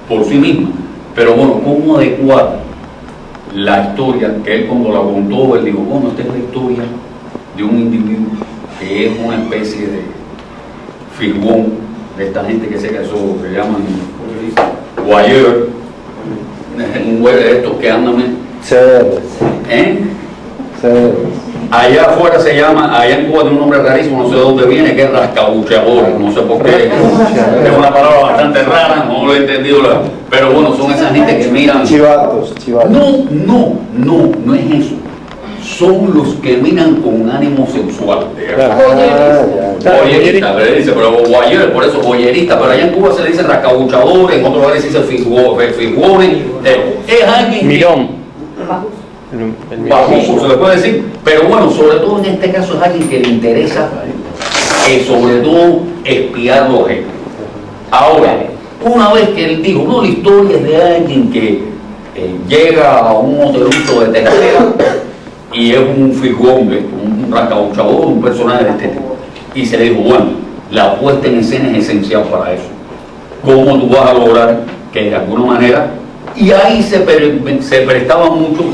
por sí misma, pero bueno, cómo adecuar la historia, que él cuando la contó, él dijo, bueno, esta es la historia de un individuo que es una especie de figón de esta gente que se casó, que llaman voyeur, un güey de estos que andan, allá afuera se llama, allá en Cuba tiene un nombre rarísimo, no sé de dónde viene, que es rascabucheador, no sé por qué, es una palabra bastante rara, no lo he entendido, pero bueno, son esa gente que miran. Chivatos. No es eso. Son los que miran con ánimo sexual. Boyerista, pero voyeur, por eso boyerista, pero allá en Cuba se le dice rascabuchador, en otros lugares se dice figures, es alguien Mirón. bajo, se le puede decir, pero bueno, sobre todo en este caso es alguien que le interesa, sobre todo, espiar los objetos. Ahora, una vez que él dijo, no, la historia es de alguien que llega a un motelucho de tercera y es un figón, un rascabuchador, un personaje de este tipo. Y se le dijo, bueno, la puesta en escena es esencial para eso. ¿Cómo tú vas a lograr que de alguna manera? Y ahí se prestaba mucho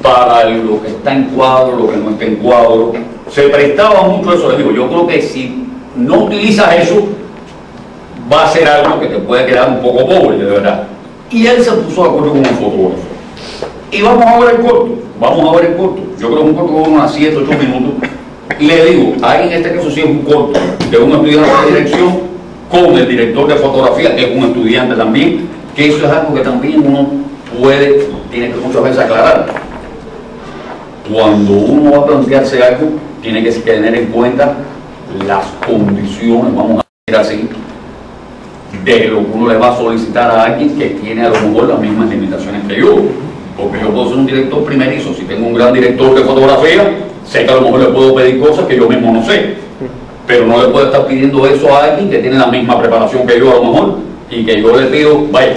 para lo que está en cuadro, lo que no está en cuadro. Se prestaba mucho eso. Les digo, yo creo que si no utilizas eso, va a ser algo que te puede quedar un poco pobre, de verdad. Y él se puso de acuerdo con un fotógrafo. Y vamos a ver el corto. Yo creo que un corto con unos 7, 8 minutos. Y le digo, ahí en este caso sí es un corto de un estudiante de dirección con el director de fotografía, que es un estudiante también, que eso es algo que también uno tiene que muchas veces aclarar. Cuando uno va a plantearse algo, tiene que tener en cuenta las condiciones, vamos a decir así, de lo que uno le va a solicitar a alguien que tiene a lo mejor las mismas limitaciones que yo. Porque yo puedo ser un director primerizo, si tengo un gran director de fotografía, sé que a lo mejor le puedo pedir cosas que yo mismo no sé, pero no le puedo estar pidiendo eso a alguien que tiene la misma preparación que yo a lo mejor, y que yo le pido, vaya,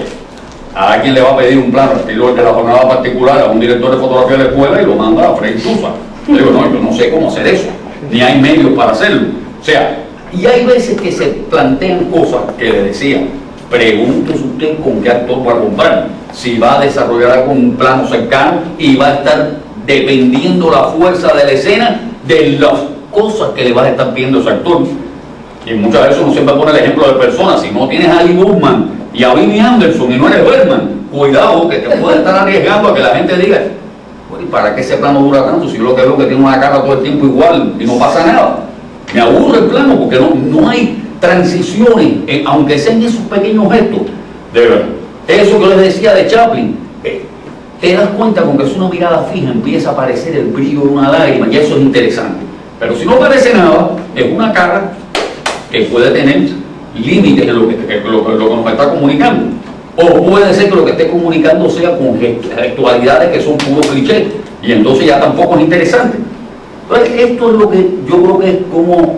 a alguien le va a pedir un plano estilo de la jornada particular a un director de fotografía de la escuela y lo manda a Freddy Sousa. Le digo, no, yo no sé cómo hacer eso, ni hay medios para hacerlo. O sea, y hay veces que se plantean cosas que le decía, pregúntese usted con qué actor va a comprar, si va a desarrollar algún plano cercano y va a estar dependiendo la fuerza de la escena de las cosas que le vas a estar pidiendo ese actor. Y muchas veces uno siempre pone el ejemplo de personas, si no tienes a Ali Buchman y a Vinnie Anderson y no eres Bergman, cuidado que te puede estar arriesgando a que la gente diga, ¿para qué ese plano dura tanto? Si yo lo que veo es que tiene una cara todo el tiempo igual y no pasa nada. Me aburre el plano porque no hay transiciones, aunque sean esos pequeños gestos. De verdad. Eso que les decía de Chaplin, te das cuenta con que es una mirada fija, empieza a aparecer el brillo de una lágrima, y eso es interesante. Pero si no parece nada, es una cara que puede tener límites en lo que nos está comunicando. O puede ser que lo que esté comunicando sea con gestualidades que son puros clichés, y entonces ya tampoco es interesante. Entonces, esto es lo que yo creo que es como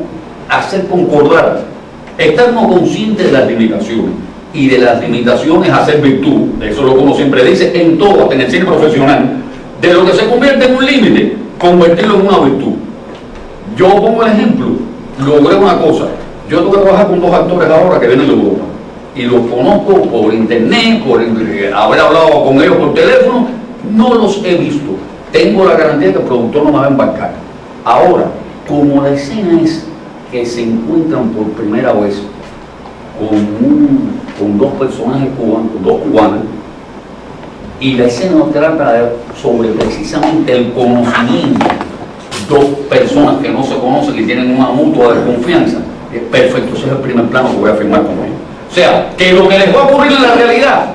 hacer concordar, estar no consciente de las limitaciones, y de las limitaciones hacer virtud. Eso es lo que uno siempre dice en todo, hasta en el cine profesional. De lo que se convierte en un límite, convertirlo en una virtud. Yo pongo el ejemplo, logré una cosa. Yo tengo que trabajar con 2 actores ahora que vienen de Europa, y los conozco por internet, por haber hablado con ellos por teléfono. No los he visto. Tengo la garantía que el productor no me va a embarcar. Ahora, como la escena es que se encuentran por primera vez con 2 personajes cubanos, 2 cubanos, y la escena trata sobre precisamente el conocimiento, 2 personas que no se conocen y tienen una mutua desconfianza. Es perfecto, ese es el primer plano que voy a firmar con ellos. O sea, que lo que les va a ocurrir en la realidad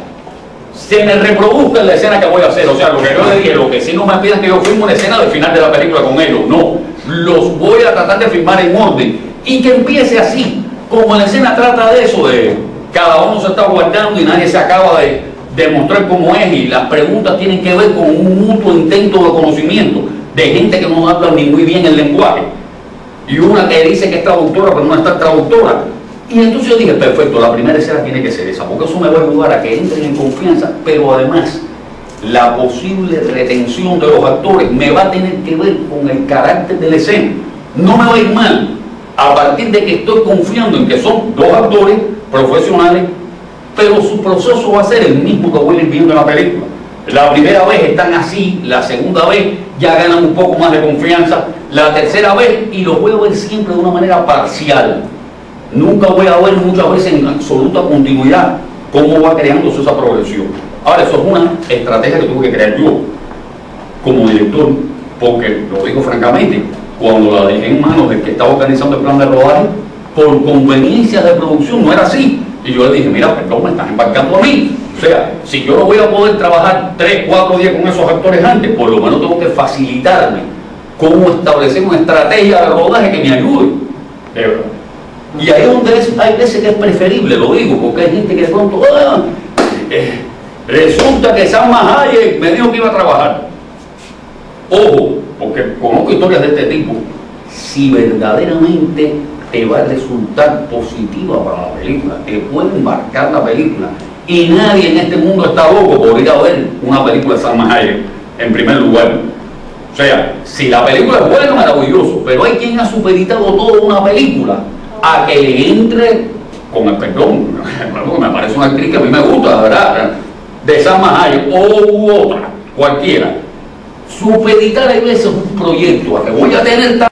se me reproduzca en la escena que voy a hacer. O sea, lo que yo le dije, lo que sí no me pidan que yo firme una escena del final de la película con ellos, no, los voy a tratar de firmar en orden, y que empiece así, como la escena trata de eso, de cada uno se está guardando y nadie se acaba de demostrar cómo es, y las preguntas tienen que ver con un mutuo intento de conocimiento de gente que no habla ni muy bien el lenguaje, y una que dice que es traductora pero no está traductora. Y entonces yo dije, perfecto, la primera escena tiene que ser esa, porque eso me va a ayudar a que entren en confianza, pero además la posible retención de los actores me va a tener que ver con el carácter de la escena. No me va a ir mal a partir de que estoy confiando en que son 2 actores profesionales, pero su proceso va a ser el mismo que voy a ir viendo en la película. La primera vez están así, la segunda vez ya ganan un poco más de confianza, la tercera vez, y los voy a ver siempre de una manera parcial. Nunca voy a ver muchas veces en absoluta continuidad cómo va creándose esa progresión. Ahora, eso es una estrategia que tuve que crear yo como director, porque lo digo francamente, cuando la dejé en manos del que estaba organizando el plan de rodaje, por conveniencias de producción no era así. Y yo le dije, mira, perdón, me están embarcando a mí. O sea, si yo no voy a poder trabajar 3, 4 días con esos actores antes, por lo menos tengo que facilitarme cómo establecer una estrategia de rodaje que me ayude. De verdad. Y ahí es donde hay veces que es preferible, lo digo, porque hay gente que de pronto, resulta que Salma Hayek me dijo que iba a trabajar. Ojo, porque conozco historias de este tipo. Si verdaderamente te va a resultar positiva para la película, te puede embarcar la película, y nadie en este mundo está loco por ir a ver una película de Salma Hayek, en primer lugar. O sea, si la película es buena, maravilloso, pero hay quien ha supeditado toda una película a que le entre, con el perdón, me parece una actriz que a mí me gusta, la verdad, de Salma Hayek o otra, cualquiera. Supeditar a veces un proyecto a que voy a tener